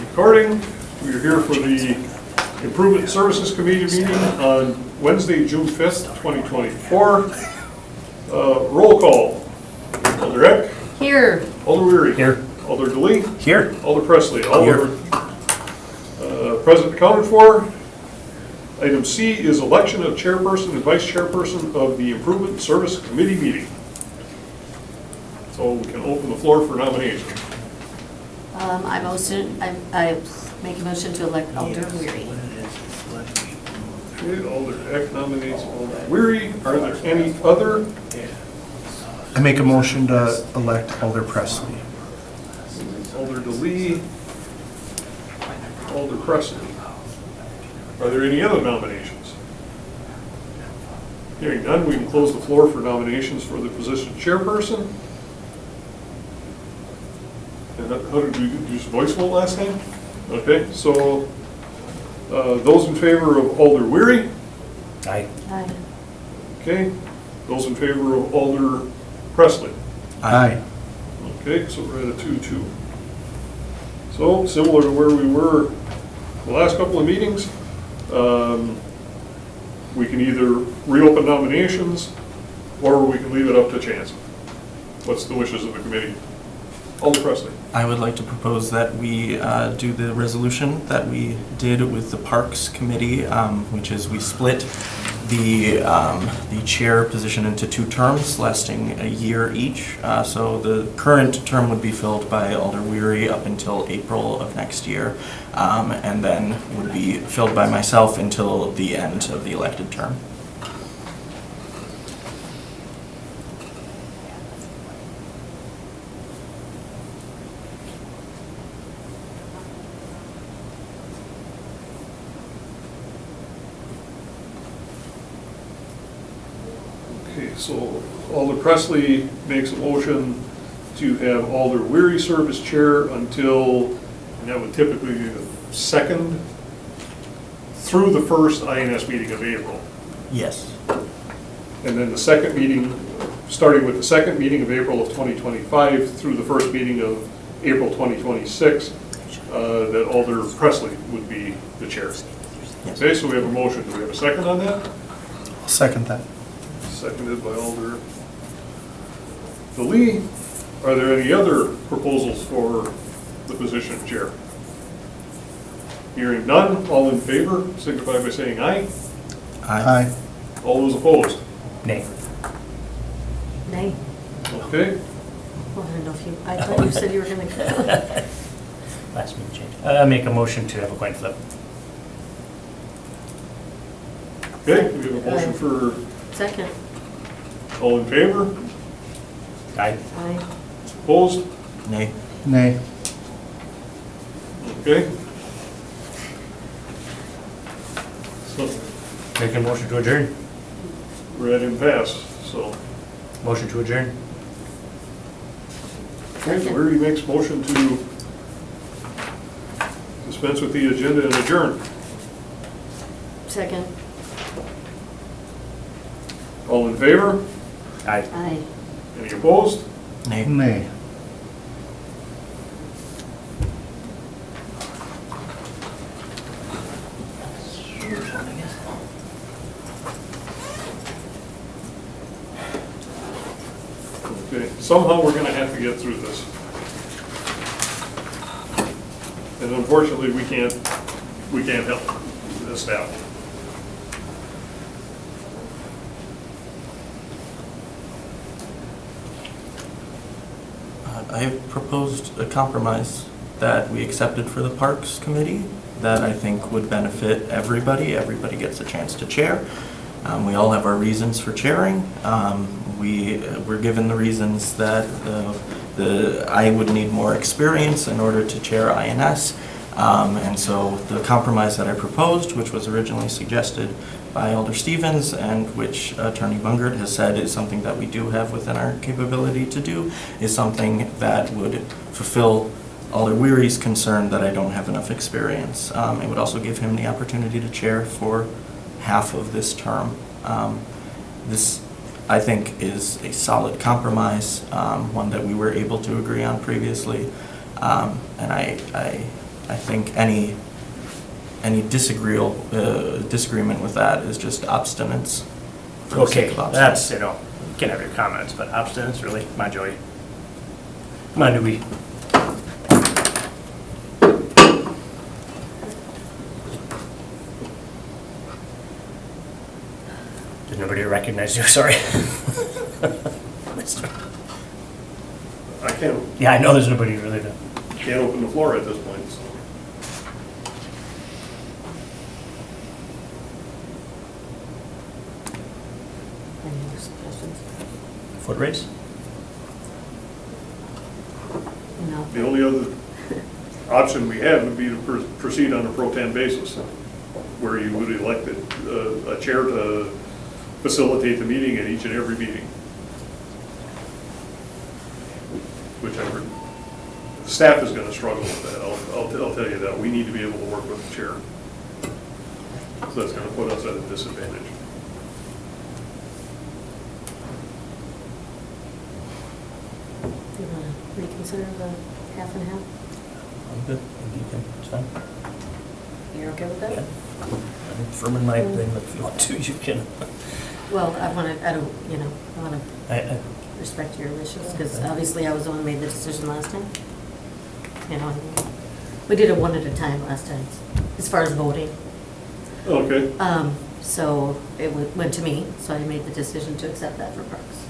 Recording. We are here for the Improvement Services Committee meeting on Wednesday, June 5th, 2024. Roll call. Alder Eck. Here. Alder Weary. Here. Alder DeLee. Here. Alder Presley. Here. Present accounted for. Item C is election of chairperson and vice chairperson of the Improvement Service Committee meeting. So we can open the floor for nominations. I make a motion to elect Alder Weary. Okay, Alder Eck nominates Alder Weary. Are there any other? I make a motion to elect Alder Presley. Alder DeLee. Alder Presley. Are there any other nominations? Hearing none, we can close the floor for nominations for the position of chairperson. And how did we use voice vote last time? Okay, so those in favor of Alder Weary? Aye. Aye. Okay. Those in favor of Alder Presley? Aye. Okay, so we're at a 2-2. So similar to where we were the last couple of meetings, we can either reopen nominations or we can leave it up to chance. What's the wishes of the committee? Alder Presley. I would like to propose that we do the resolution that we did with the Parks Committee, which is we split the chair position into 2 terms lasting a year each. So the current term would be filled by Alder Weary up until April of next year, and then would be filled by myself until the end of the elected term. Okay, so Alder Presley makes a motion to have Alder Weary serve as chair until, and that would typically be the second through the first INS meeting of April. Yes. And then the second meeting, starting with the second meeting of April of 2025 through the first meeting of April 2026, that Alder Presley would be the chair. Yes. Okay, so we have a motion. Do we have a second on that? I'll second that. Seconded by Alder DeLee. Are there any other proposals for the position of chair? Hearing none, all in favor signify by saying aye. Aye. All those opposed? Nay. Nay. Okay, Well, I don't know if you, I thought you said you were going to. Last meeting change. I make a motion to have a coin flip. okay, we have a motion for Second. all in favor, Aye. Aye. opposed? Nay. Nay. Okay. So Make a motion to adjourn. we're at impasse, so. Motion to adjourn. Okay, Weary makes motion to dispense with the agenda and adjourn. Second. All in favor? Aye. Aye. Any opposed? Nay. Nay. Okay, somehow we're gonna have to get through this. And unfortunately, we can't help the staff. I have proposed a compromise that we accepted for the Parks Committee that I think would benefit everybody. Everybody gets a chance to chair. We all have our reasons for chairing. We were given the reasons that I would need more experience in order to chair INS. And so the compromise that I proposed, which was originally suggested by Alder Stevens and which Attorney Bungert has said is something that we do have within our capability to do, is something that would fulfill Alder Weary's concern that I don't have enough experience. It would also give him the opportunity to chair for half of this term. This, I think, is a solid compromise, one that we were able to agree on previously. And I I think any disagreement with that is just obstinance. for the sake Okay, of obstinance. that's, you can have your comments, but obstinance, really, my joy. Come on, Newbie. Did nobody recognize you? Sorry. I can't, Yeah, I know there's nobody really to. can't open the floor at this point, so. Any other suggestions? Foot race? No. The only other option we have would be to proceed on a pro tem basis, where you would elect a chair to facilitate the meeting at each and every meeting. Whichever, the staff is gonna struggle with that, I'll tell you that. We need to be able to work with the chair. So that's gonna put us at a disadvantage. Do you want to reconsider the half and half? I'm good. You can, it's fine. You're okay with Yeah. that? I'm firm in my thing, but if you want to, you can. Well, I want to, I don't, I want to I, respect your wishes, because obviously I was the one who made the decision last time. We did it one at a time last time, as far as voting. Okay, So it went to me, so I made the decision to accept that for Parks.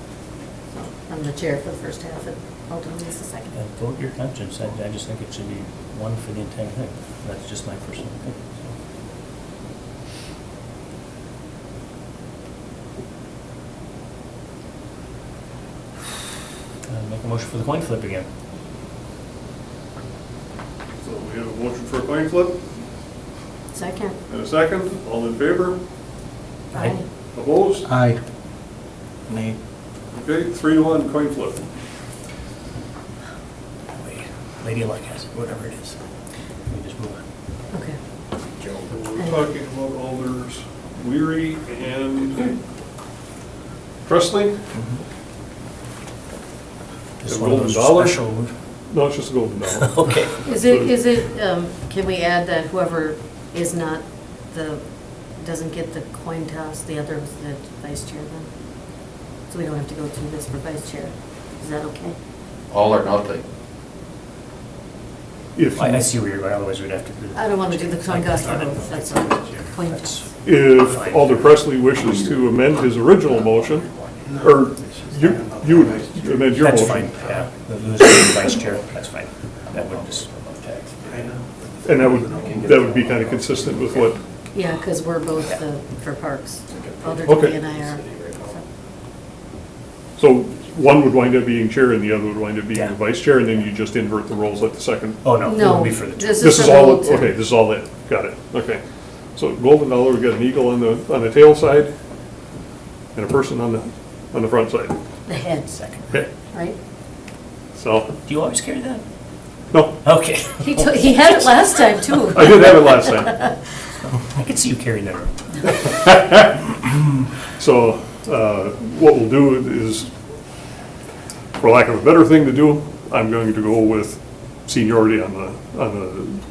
So I'm the chair for the first half, and ultimately it's the second. vote your conscience. I just think it should be one for the entire thing. That's just my personal opinion. Make a motion for the coin flip again. so we have a motion for a coin flip Second. and a second. All in favor? Aye. Opposed? Aye. Nay. Okay, 3-1 coin flip. Wait, Lady Luck has it, whatever it is. We just move on. Okay. We're talking about Alders Weary and Presley? Just The one of golden those dollar? special- No, it's just a golden dollar. Okay. Is it, can we add that whoever is not doesn't get the coin toss, the other is the vice chair then? So we don't have to go through this for vice chair. Is that okay? All or nothing. If, I see where you're going, otherwise we'd have to do. I don't want to do the coin toss for both, that's all. Coin That's- toss. if Alder Presley wishes to amend his original motion, or you would amend your That's motion. fine, yeah. The loser is the vice chair, that's fine. That would just, And that would be kind of consistent with what, Yeah, because we're both for Parks. Alder Okay. Dickey and I are. so one would wind up being chair and the other would wind up being Yeah. the vice chair, and then you just invert the roles at the second. oh no, it No, would be for the two. this This is is for the all, whole term. okay, this is all it, got it, okay. So golden dollar, we got an eagle on the tail side, and a person on the front side. The head, Second. Okay, right? so, Do you always carry that? no, Okay. He had it last time too. I did have it last time. I could see you carrying that around. So, what we'll do is, for lack of a better thing to do, I'm going to go with seniority on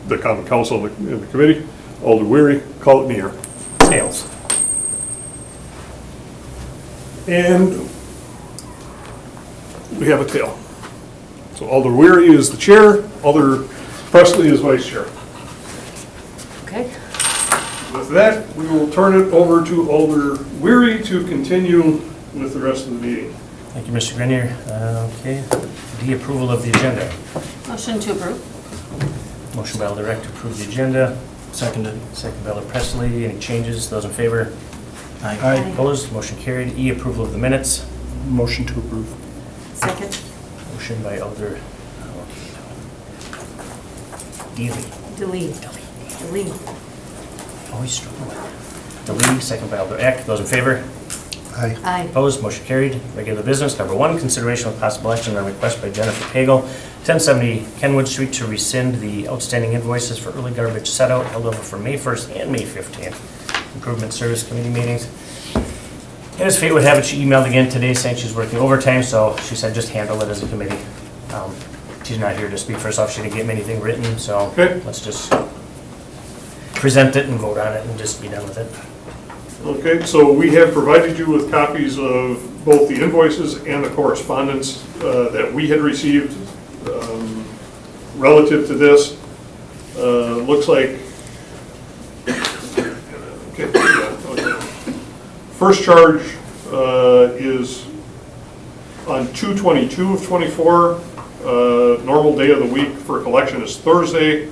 the common council and the committee. Alder Weary, call it in the air. Tails. And we have a tail. So Alder Weary is the chair, Alder Presley is vice chair. Okay. With that, we will turn it over to Alder Weary to continue with the rest of the meeting. Thank you, Mr. Grenier. Okay, the approval of the agenda. Motion to approve. Motion by Alder Eck to approve the agenda, Seconded. second by Alder Presley. Any changes? Those in favor? Aye. Aye. Opposed? Motion carried. E, approval of the minutes. Motion to approve. Second. Motion by Alder Deely. Delete. Always struggle with that. Delee, second by Alder Eck. Those in favor? Aye. Aye. Opposed? Motion carried. Regular business. Number 1, consideration of possible action on request by Jennifer Pagel, 1070 Kenwood Street, to rescind the outstanding invoices for early garbage set out held over for May 1st and May 15th. Improvement Service Committee meetings. And as fate would have it, she emailed again today saying she's working overtime, so she said just handle it as a committee. she's not here to speak for herself, she didn't give me anything written, so Okay. let's just present it and vote on it and just be done with it. Okay, so we have provided you with copies of both the invoices and the correspondence that we had received relative to this. Looks like, okay, yeah, okay. First charge is on 2/22 of '24. Normal day of the week for collection is Thursday.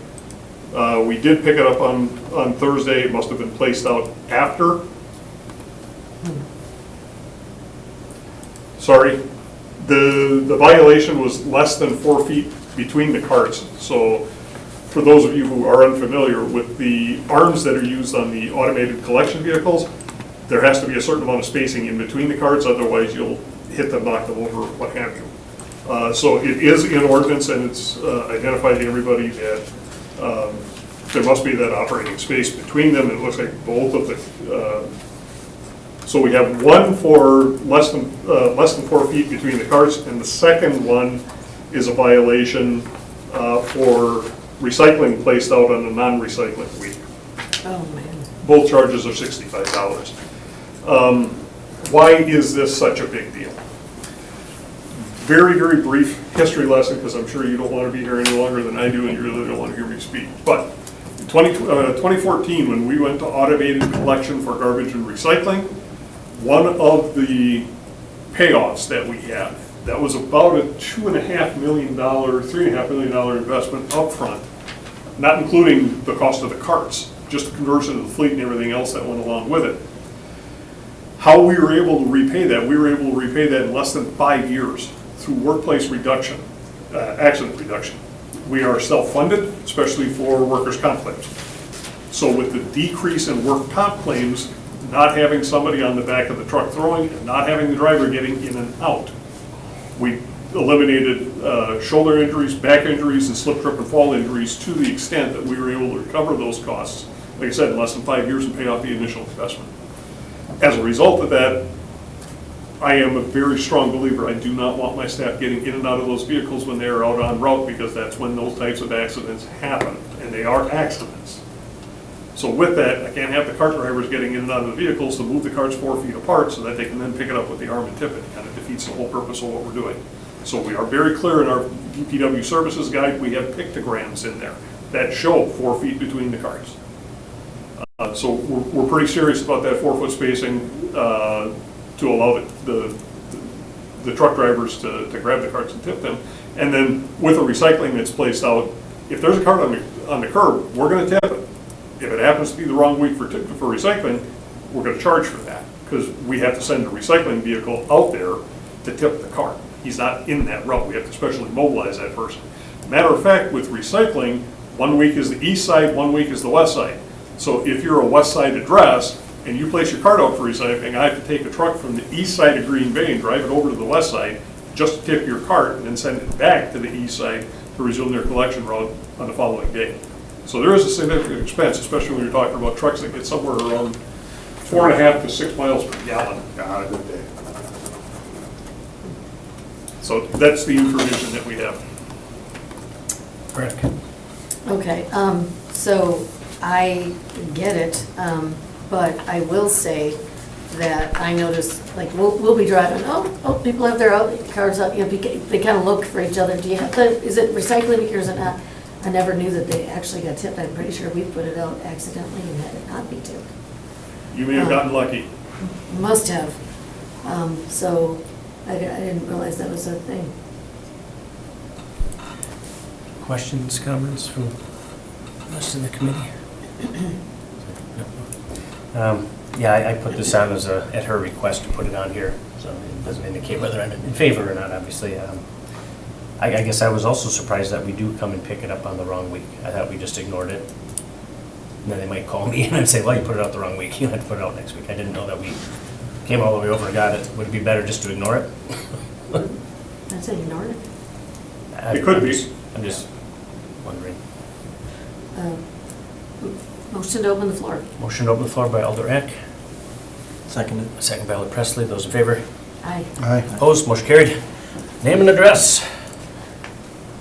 We did pick it up on Thursday. It must have been placed out after. Sorry. The violation was less than 4 feet between the carts. So for those of you who are unfamiliar with the arms that are used on the automated collection vehicles, there has to be a certain amount of spacing in between the carts, otherwise you'll hit them, knock them over, what have you. So it is in ordinance, and it's identified to everybody that there must be that operating space between them. It looks like both of the, so we have one for less than 4 feet between the carts, and the second one is a violation for recycling placed out on a non-recycling week. Oh, man. Both charges are $65. Why is this such a big deal? Very, very brief history lesson, because I'm sure you don't want to be here any longer than I do, and you really don't want to hear me speak. But 2014, when we went to automated collection for garbage and recycling, one of the payoffs that we had, that was about a $2.5 million, $3.5 million investment upfront, not including the cost of the carts, just the conversion of the fleet and everything else that went along with it. How we were able to repay that, we were able to repay that in less than 5 years through workplace reduction, accident reduction. We are self-funded, especially for workers' comp claims. So with the decrease in work comp claims, not having somebody on the back of the truck throwing, and not having the driver getting in and out, we eliminated shoulder injuries, back injuries, and slip, trip, and fall injuries to the extent that we were able to recover those costs, like I said, in less than 5 years and pay off the initial investment. As a result of that, I am a very strong believer. I do not want my staff getting in and out of those vehicles when they are out on route, because that's when those types of accidents happen, and they are accidents. So with that, I can't have the cart drivers getting in and out of the vehicles to move the carts 4 feet apart so that they can then pick it up with the arm and tip it. It kind of defeats the whole purpose of what we're doing. So we are very clear in our DPW services guide, we have pictograms in there that show 4 feet between the carts. So we're pretty serious about that 4 foot spacing to allow the truck drivers to grab the carts and tip them. And then with the recycling that's placed out, if there's a cart on the curb, we're going to tip it. If it happens to be the wrong week for recycling, we're going to charge for that, because we have to send a recycling vehicle out there to tip the cart. He's not in that route. We have to specially mobilize that person. Matter of fact, with recycling, 1 week is the east side, 1 week is the west side. So if you're a west side address and you place your cart out for recycling, I have to take a truck from the east side of Green Bay and drive it over to the west side just to tip your cart, and then send it back to the east side to resume their collection route on the following day. So there is a significant expense, especially when you're talking about trucks that get somewhere around 4.5 to 6 miles per gallon on a good day. So that's the information that we have. Rick? Okay, so I get it, but I will say that I noticed, like, we'll be driving, oh, people have their cars out, you know, they kind of look for each other. Do you have is it recycling or is it not? I never knew that they actually got tipped. I'm pretty sure we put it out accidentally and had it not be tipped. You may have gotten lucky. Must have. So I didn't realize that was a thing. Questions, comments from the rest of the committee? Yeah, I put this on as at her request to put it on here, so it doesn't indicate whether I'm in favor or not, obviously. I guess I was also surprised that we do come and pick it up on the wrong week. I thought we just ignored it. And then they might call me and I'd say, well, you put it out the wrong week, you have to put it out next week. I didn't know that we came all the way over and got it. Would it be better just to ignore it? I said ignored it. It could be. I'm just wondering. Motion to open the floor. Motion to open the floor by Alder Eck, Seconded. second by Alder Presley. Those in favor? Aye. Aye. Opposed? Motion carried. Name and address.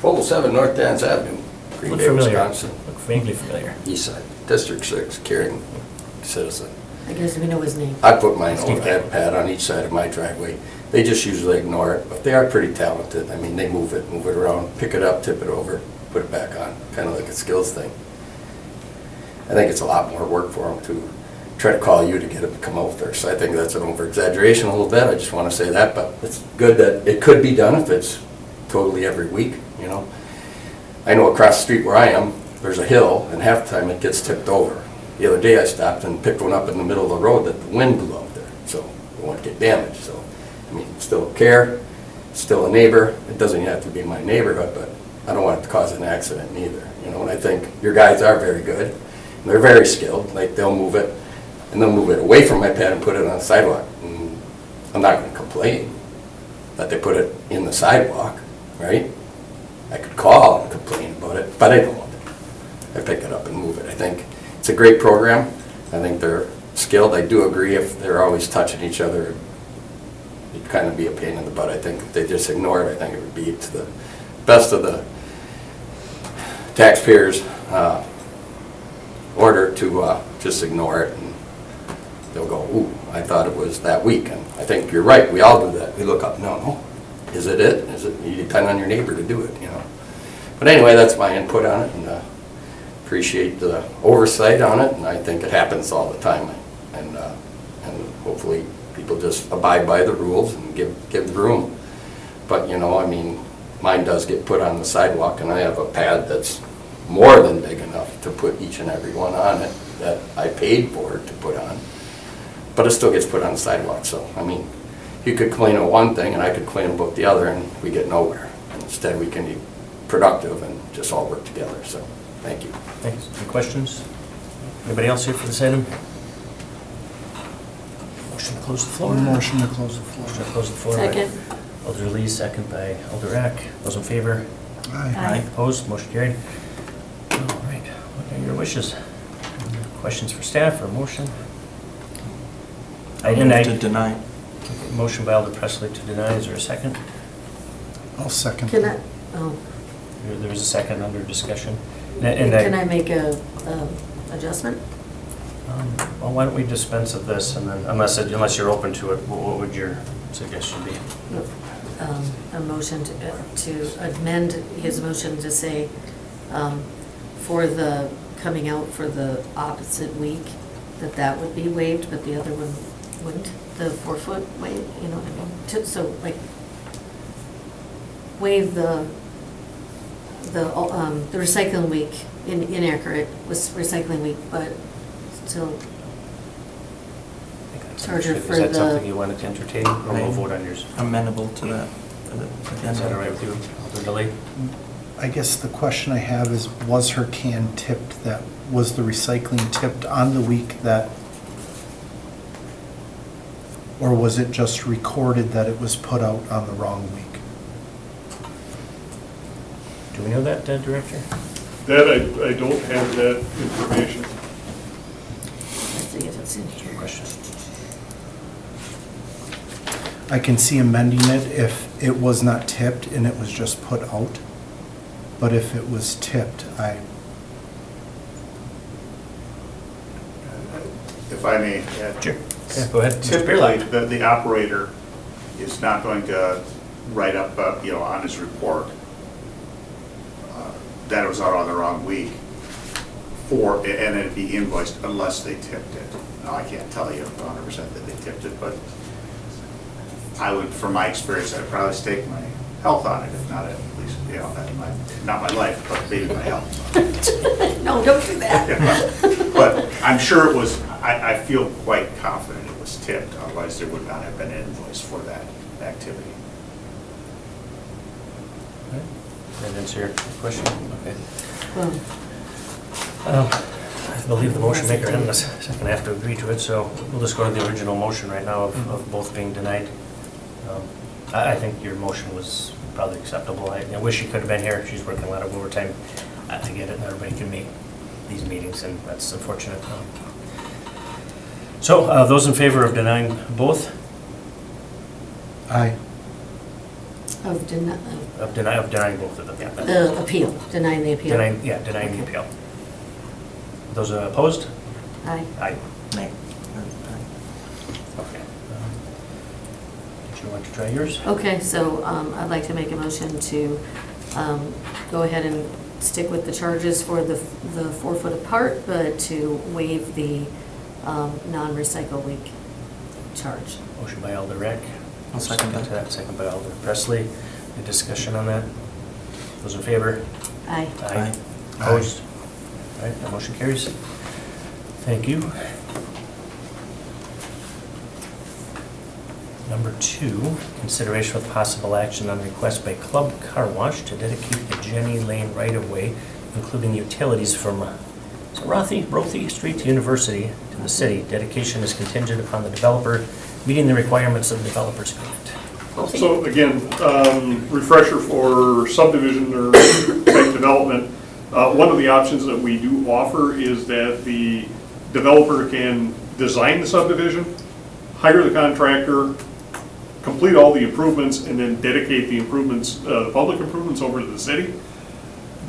1207 North Dance Avenue, Green Look Bay, familiar. Wisconsin. Look vaguely familiar. East side, District 6, Karen, citizen. I guess we know his name. I put my Steve own pad on each side of my driveway. They just usually ignore it, but they are pretty talented. I mean, they move it around, pick it up, tip it over, put it back on, kind of like a skills thing. I think it's a lot more work for them to try to call you to get them to come out there. So I think that's an over-exaggeration a little bit. I just want to say that, but it's good that it could be done if it's totally every week, you know. I know across the street where I am, there's a hill, and half the time it gets tipped over. The other day I stopped and picked one up in the middle of the road that the wind blew out there, so it won't get damaged. So, I mean, still care, still a neighbor. It doesn't have to be my neighborhood, but I don't want it to cause an accident neither. You know, and I think your guys are very good. And they're very skilled. Like, they'll move it, and they'll move it away from my pad and put it on the sidewalk. And I'm not going to complain that they put it in the sidewalk, right? I could call and complain about it, but I don't. I pick it up and move it. I think it's a great program. I think they're skilled. I do agree if they're always touching each other, it'd kind of be a pain in the butt. I think if they just ignore it, I think it would be to the best of the taxpayers' order to just ignore it, and they'll go, ooh, I thought it was that week. And I think you're right. We all do that. We look up, no. Is it it? Is it? You depend on your neighbor to do it, you know. But anyway, that's my input on it, and appreciate the oversight on it, and I think it happens all the time. And hopefully people just abide by the rules and give the room. But, you know, I mean, mine does get put on the sidewalk, and I have a pad that's more than big enough to put each and every one on it that I paid for it to put on. But it still gets put on the sidewalk, so, I mean, you could complain about one thing and I could complain about the other, and we get nowhere. And instead, we can be productive and just all work together, so, thank you. Thanks. Any questions? Anybody else here for this item? Motion to close the floor. Motion to close the floor. Motion to close the floor. by Second. Alder Lee, second by Alder Rack. Those in favor? Aye. Opposed? Motion carried. All right. What are your wishes? Questions for staff or motion? Move to deny. Motion by Alder Presley to deny. Is there a second? I'll second. Can I, oh, There is a second under discussion. can I make a adjustment? Well, why don't we dispense of this, and then, unless you're open to it, what would your suggestion be? A motion to amend his motion to say, for the coming out for the opposite week, that would be waived, but the other one wouldn't, the 4-foot waive, you know what I mean? So, like, waive the recycling week, inaccurate, was recycling week, but still charge her for Is that the, something you wanted to entertain, or we'll vote on yours? Amenable to that. Is that all right with you, Alder Delay? I guess the question I have is, was her can tipped that, was the recycling tipped on the week that, or was it just recorded that it was put out on the wrong week? Do we know that, Director? That, I don't have that information. let's see if it's in here. Question. I can see amending it if it was not tipped and it was just put out. But if it was tipped, If I may add. Sure. Yeah, go ahead. Mr. Typically, Spearlock. the operator is not going to write up, on his report that it was out on the wrong week and it'd be invoiced unless they tipped it. Now, I can't tell you 100% that they tipped it, but I would, from my experience, I'd probably stake my health on it, if not at least, not my life, but maybe my health. No, don't do that. But I'm sure it was, I feel quite confident it was tipped, otherwise there would not have been an invoice for that activity. That answer your question? Okay. Well, I believe the motion maker and the second have to agree to it, so we'll just go to the original motion right now of both being denied. I think your motion was probably acceptable. I wish she could have been here. She's working a lot of overtime. I get it, not everybody can make these meetings, and that's unfortunate. So, those in favor of denying both? Aye. Of denying both of them, yeah. appeal, denying the appeal. Denying the appeal. Those opposed? Aye. Aye. Nay. Okay. Did you want to try yours? Okay, so I'd like to make a motion to go ahead and stick with the charges for the 4 foot apart, but to waive the non-recycle week charge. Motion by Alder Rack. I'll second that. Second by Alder Presley. Any discussion on that? Those in favor? Aye. Aye. Opposed? All right, that motion carries. Thank you. Number 2, consideration with possible action on request by Club Car Wash to dedicate the Jenny Lane right-of-way, including utilities from Rothy Street to University to the city. Dedication is contingent upon the developer meeting the requirements of the developer's agreement. So again, refresher for subdivision or type development, one of the options that we do offer is that the developer can design the subdivision, hire the contractor, complete all the improvements, and then dedicate the improvements, the public improvements over to the city.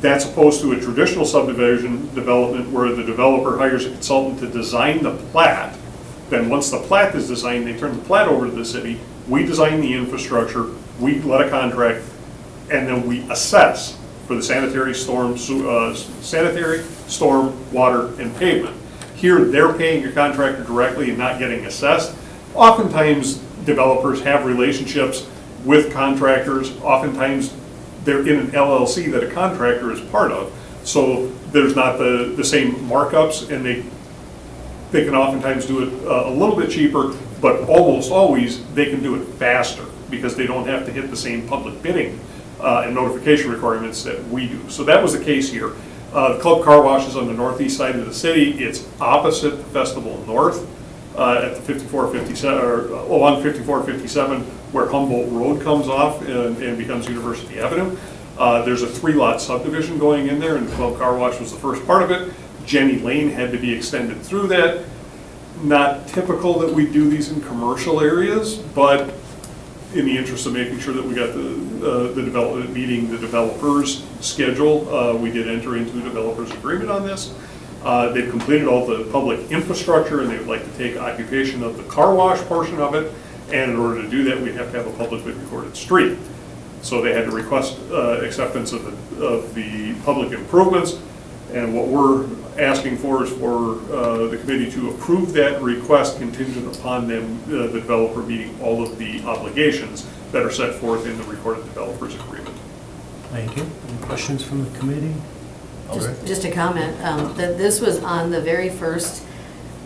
That's opposed to a traditional subdivision development where the developer hires a consultant to design the plat. Then once the plat is designed, they turn the plat over to the city. We design the infrastructure, we let a contract, and then we assess for the sanitary, storm, water, and pavement. Here, they're paying a contractor directly and not getting assessed. Oftentimes, developers have relationships with contractors. Oftentimes, they're in an LLC that a contractor is part of. So there's not the same markups, and they can oftentimes do it a little bit cheaper, but almost always they can do it faster because they don't have to hit the same public bidding and notification requirements that we do. So that was the case here. The Club Car Wash is on the northeast side of the city. It's opposite the Festival North at the 5457, or along 5457, where Humboldt Road comes off and becomes University Avenue. There's a 3-lot subdivision going in there, and the Club Car Wash was the first part of it. Jenny Lane had to be extended through that. Not typical that we do these in commercial areas, but in the interest of making sure that we got the development meeting the developer's schedule, we did enter into a developer's agreement on this. They've completed all the public infrastructure, and they would like to take occupation of the car wash portion of it. And in order to do that, we'd have to have a publicly recorded street. So they had to request acceptance of the public improvements. And what we're asking for is for the committee to approve that request contingent upon them, the developer meeting all of the obligations that are set forth in the recorded developer's agreement. Thank you. Any questions from the committee? Just a comment, that this was on the very first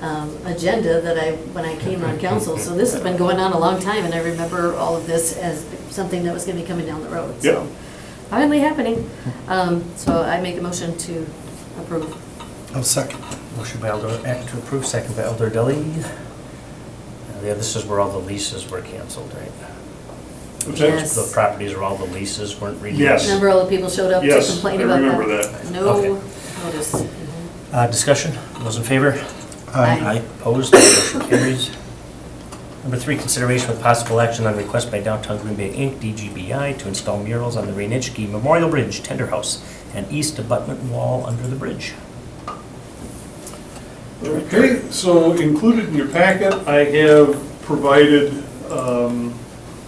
agenda that when I came on council. So this has been going on a long time, and I remember all of this as something that was going to be coming down the road. So finally happening. So I make a motion to approve. I'll second. Motion by Alder Eck to approve, second by Alder Deli. Yeah, this is where all the leases were canceled, right? Yes. The properties where all the leases weren't renewed. Yes. Remember all the people showed up to Yes, complain I about that? remember that. No Okay. notice. Discussion, those in favor? Aye. Aye. Opposed, motion carries. Number 3, consideration with possible action on request by Downtown Green Bay Inc., DGBI, to install murals on the Rainichke Memorial Bridge, Tender House, and east abutment wall under the bridge. Okay, so included in your packet, I have provided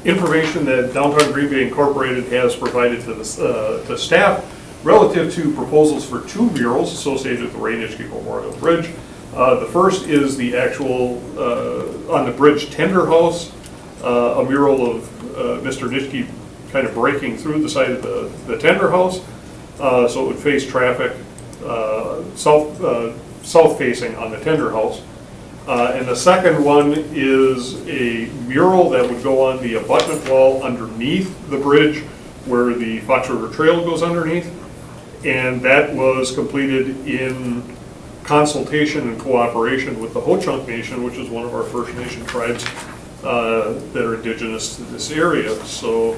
information that Downtown Green Bay Incorporated has provided to staff relative to proposals for 2 murals associated with the Rainichke Memorial Bridge. The first is the actual, on the bridge Tender House, a mural of Mr. Nitschke kind of breaking through the side of the Tender House, so it would face traffic south facing on the Tender House. And the second one is a mural that would go on the abutment wall underneath the bridge where the Fox River Trail goes underneath. And that was completed in consultation and cooperation with the Ho-Chunk Nation, which is one of our First Nation tribes that are indigenous to this area. So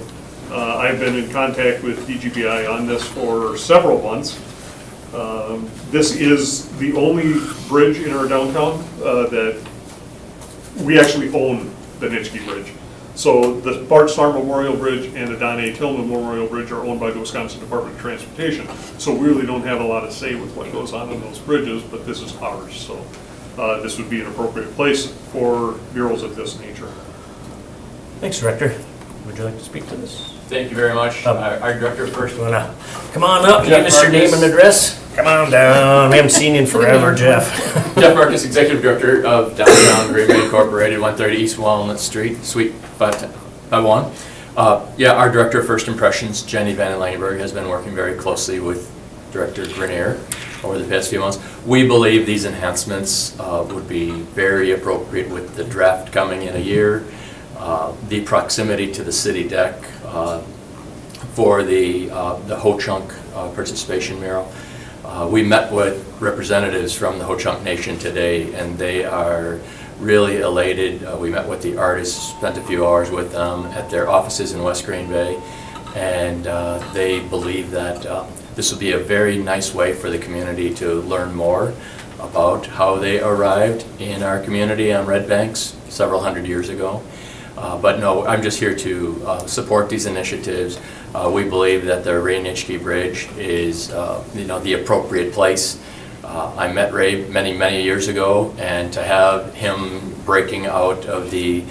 I've been in contact with DGBI on this for several months. This is the only bridge in our downtown that we actually own the Nitschke Bridge. So the Bart Starr Memorial Bridge and the Don A. Tillman Memorial Bridge are owned by the Wisconsin Department of Transportation. So we really don't have a lot of say with what goes on in those bridges, but this is ours. So this would be an appropriate place for murals of this nature. Thanks, Director. Would you like to speak to this? Thank you very much. Our director first. You wanna come on up, Jeff give us your name Marcus. and address? Come on down, we haven't seen you in forever, Jeff. Jeff Marcus, Executive Director of Downtown Green Bay Incorporated, 130 East Walnut Street, Suite 551. Yeah, our Director of First Impressions, Jenny Van Langenberg, has been working very closely with Director Grenier over the past few months. We believe these enhancements would be very appropriate with the draft coming in a year. The proximity to the city deck for the Ho-Chunk participation mural. We met with representatives from the Ho-Chunk Nation today, and they are really elated. We met with the artists, spent a few hours with them at their offices in West Green Bay, and they believe that this will be a very nice way for the community to learn more about how they arrived in our community on Red Banks several hundred years ago. But no, I'm just here to support these initiatives. We believe that the Ray Nitschke Bridge is, the appropriate place. I met Ray many years ago, and to have him breaking out of the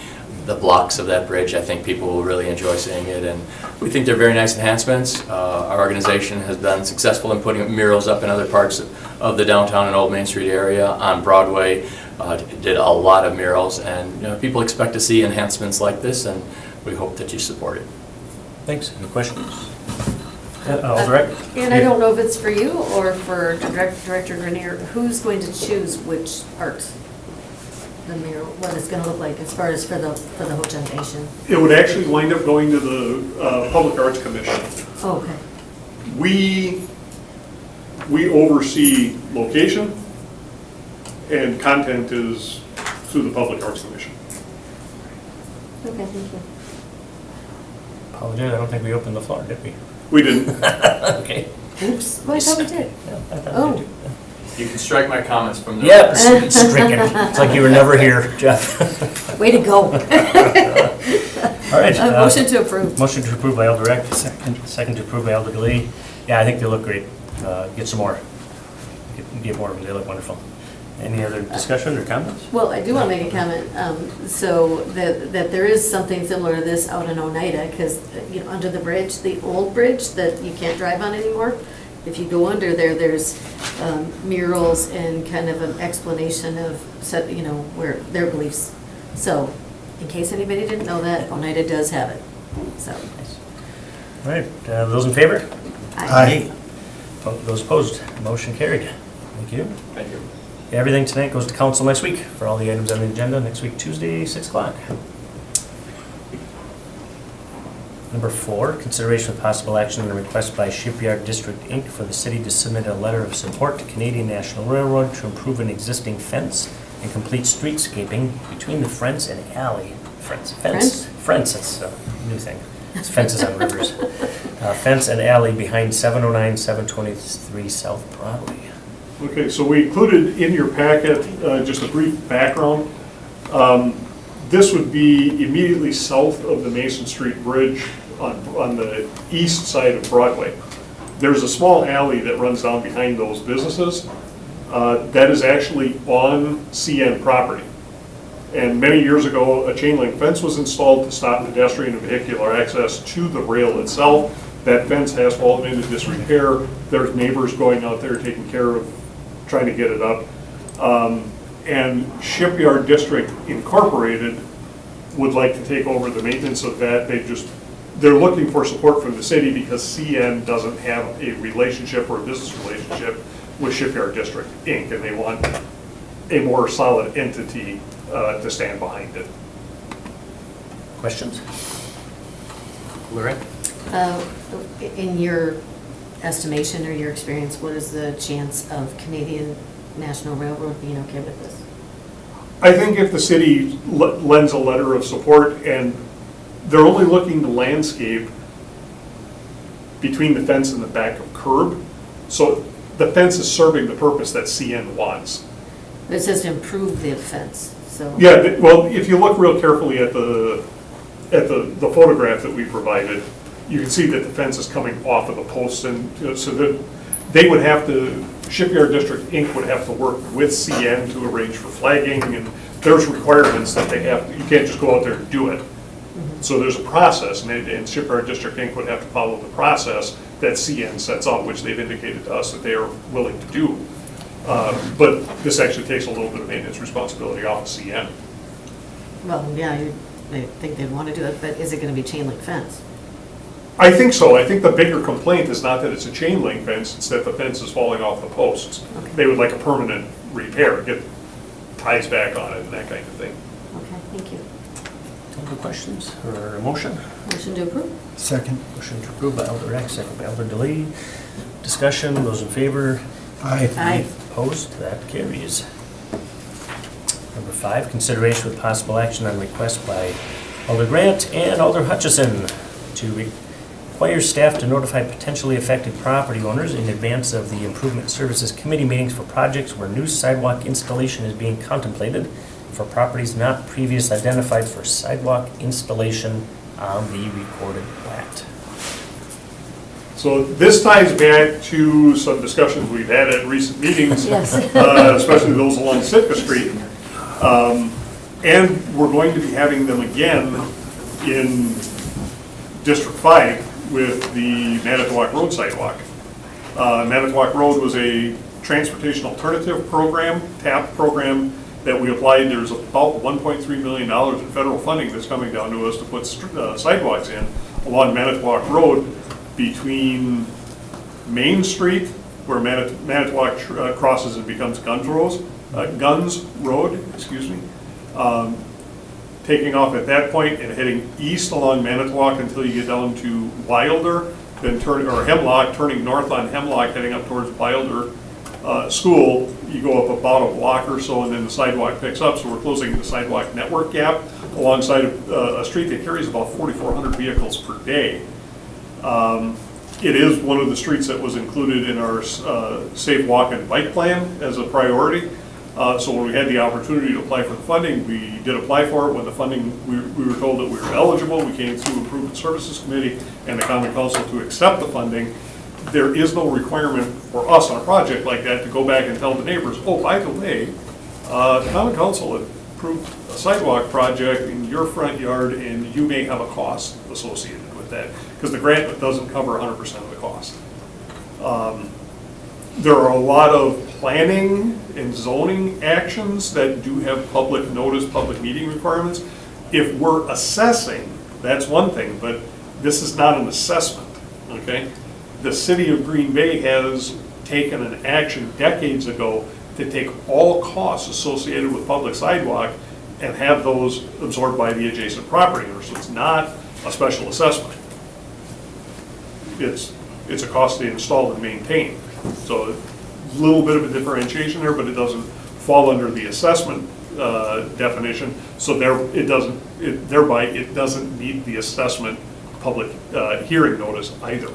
blocks of that bridge, I think people will really enjoy seeing it. And we think they're very nice enhancements. Our organization has been successful in putting murals up in other parts of the downtown and Old Main Street area. On Broadway, did a lot of murals, and people expect to see enhancements like this, and we hope that you support it. Thanks, any questions? I'll direct. And I don't know if it's for you or for Director Grenier, who's going to choose which art, the mural, what it's gonna look like as far as for the Ho-Chunk Nation? It would actually wind up going to the Public Arts Commission. Oh, okay. We oversee location, and content is through the Public Arts Commission. Okay, thank you. Apologize, I don't think we opened the floor, did we? We didn't. Okay. Oops, well, I thought we did. Yeah, I thought Oh. we did. You can strike my comments from the. Yep, it's stricken. It's like you were never here, Jeff. Way to go. All right. Motion to approve. Motion to approve by Alder Reck. Second. Second to approve by Alder Galey. Yeah, I think they look great. Get some more. Get more of them, they look wonderful. Any other discussion or comments? Well, I do want to make a comment, so that there is something similar to this out in Oneida, because, under the bridge, the old bridge that you can't drive on anymore, if you go under there, there's murals and kind of an explanation of, where their beliefs. So, in case anybody didn't know that, Oneida does have it, so. All right, those in favor? Aye. Those opposed? Motion carried. Thank you. Thank you. Everything tonight goes to council next week for all the items on the agenda next week, Tuesday, 6 o'clock. Number 4, consideration of possible action on a request by Shipyard District, Inc. for the city to submit a letter of support to Canadian National Railroad to improve an existing fence and complete streetscaping between the Fence and Alley. Fence, that's a new thing. It's fences on rivers. Fence and alley behind 709, 723 South Broadway. Okay, so we included in your packet just a brief background. This would be immediately south of the Mason Street Bridge on the east side of Broadway. There's a small alley that runs down behind those businesses. That is actually on CN property. And many years ago, a chain link fence was installed to stop pedestrian and vehicular access to the rail itself. That fence has fallen into disrepair. There's neighbors going out there taking care of trying to get it up. And Shipyard District Incorporated would like to take over the maintenance of that. They're looking for support from the city because CN doesn't have a relationship or a business relationship with Shipyard District Inc. And they want a more solid entity to stand behind it. Questions? Lorraine? In your estimation or your experience, what is the chance of Canadian National Railroad being okay with this? I think if the city lends a letter of support, and they're only looking to landscape between the fence and the back of curb, so the fence is serving the purpose that CN wants. It says to improve the fence, so. Yeah, well, if you look real carefully at the at the photograph that we provided, you can see that the fence is coming off of the posts, and so that they would have to, Shipyard District Inc. would have to work with CN to arrange for flagging, and there's requirements that they have, you can't just go out there and do it. So there's a process, and Shipyard District Inc. would have to follow the process that CN sets out, which they've indicated to us that they are willing to do. But this actually takes a little bit of maintenance responsibility off of CN. Well, yeah, I think they'd want to do it, but is it going to be chain link fence? I think so. I think the bigger complaint is not that it's a chain link fence, it's that the fence is falling off the posts. Okay. They would like a permanent repair, get ties back on it and that kind of thing. Okay, thank you. Other questions or a motion? Motion to approve? Second. Motion to approve by Alder Eck, second by Alder Delay. Discussion, those in favor? Aye. Opposed? That carries. Number 5, consideration with possible action on request by Alder Grant and Alder Hutchison to require staff to notify potentially affected property owners in advance of the Improvement Services Committee meetings for projects where new sidewalk installation is being contemplated for properties not previously identified for sidewalk installation on the recorded plat. So this ties back to some discussions we've had at recent meetings, Yes. Especially those along Sitka Street. And we're going to be having them again in District 5 with the Manitowoc Road sidewalk. Manitowoc Road was a transportation alternative program, TAP program, that we applied. There's about $1.3 million in federal funding that's coming down to us to put sidewalks in along Manitowoc Road between Main Street, where Manitowoc crosses and becomes Guns Road, excuse me. Taking off at that point and heading east along Manitowoc until you get down to Wilder, then Hemlock, turning north on Hemlock, heading up towards Wilder School. You go up about a block or so, and then the sidewalk picks up. So we're closing the sidewalk network gap alongside of a street that carries about 4,400 vehicles per day. It is one of the streets that was included in our Safe Walk and Bike Plan as a priority. So when we had the opportunity to apply for the funding, we did apply for it. When the funding, we were told that we were eligible. We came through Improvement Services Committee and the Common Council to accept the funding. There is no requirement for us on a project like that to go back and tell the neighbors, oh, by the way, the Common Council approved a sidewalk project in your front yard and you may have a cost associated with that, because the grant doesn't cover 100% of the cost. There are a lot of planning and zoning actions that do have public notice, public meeting requirements. If we're assessing, that's one thing, but this is not an assessment, okay? The city of Green Bay has taken an action decades ago to take all costs associated with public sidewalk and have those absorbed by the adjacent property owner. So it's not a special assessment. It's a cost to install and maintain. So a little bit of a differentiation there, but it doesn't fall under the assessment definition. So thereby it doesn't meet the assessment public hearing notice either.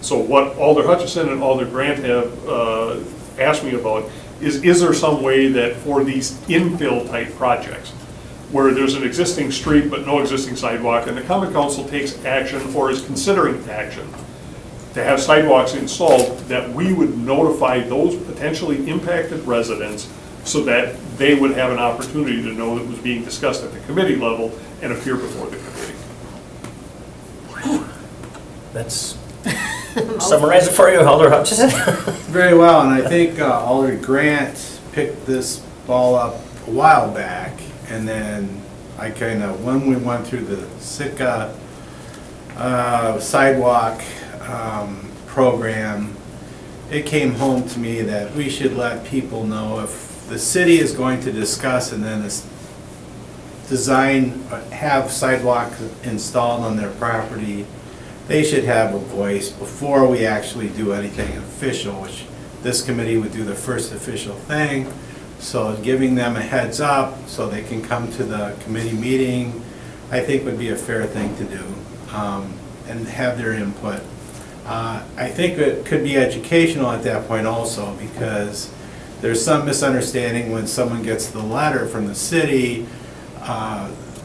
So what Alder Hutchison and Alder Grant have asked me about is there some way that for these infill type projects where there's an existing street but no existing sidewalk, and the Common Council takes action or is considering action to have sidewalks installed, that we would notify those potentially impacted residents so that they would have an opportunity to know that it was being discussed at the committee level and appear before the committee. That's summarize it for you, Alder Hutchison. Very well, and I think Alder Grant picked this ball up a while back, and then I when we went through the Sitka sidewalk program, it came home to me that we should let people know if the city is going to discuss and then have sidewalks installed on their property, they should have a voice before we actually do anything official, which this committee would do the first official thing. So giving them a heads up so they can come to the committee meeting, I think would be a fair thing to do, and have their input. I think it could be educational at that point also, because there's some misunderstanding when someone gets the letter from the city.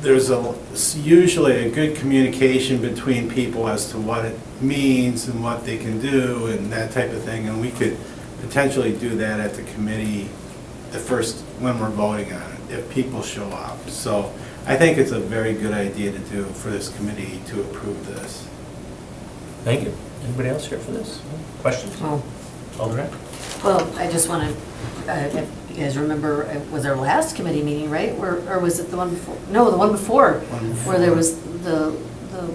there's usually a good communication between people as to what it means and what they can do and that type of thing, and we could potentially do that at the committee when we're voting on it, if people show up. So I think it's a very good idea to do for this committee to approve this. Thank you. Anybody else here for this? Questions? Oh, Alderman? well, I just want to, if you guys remember, it was our last committee meeting, right? Or was it the one before? No, the one before, where there was the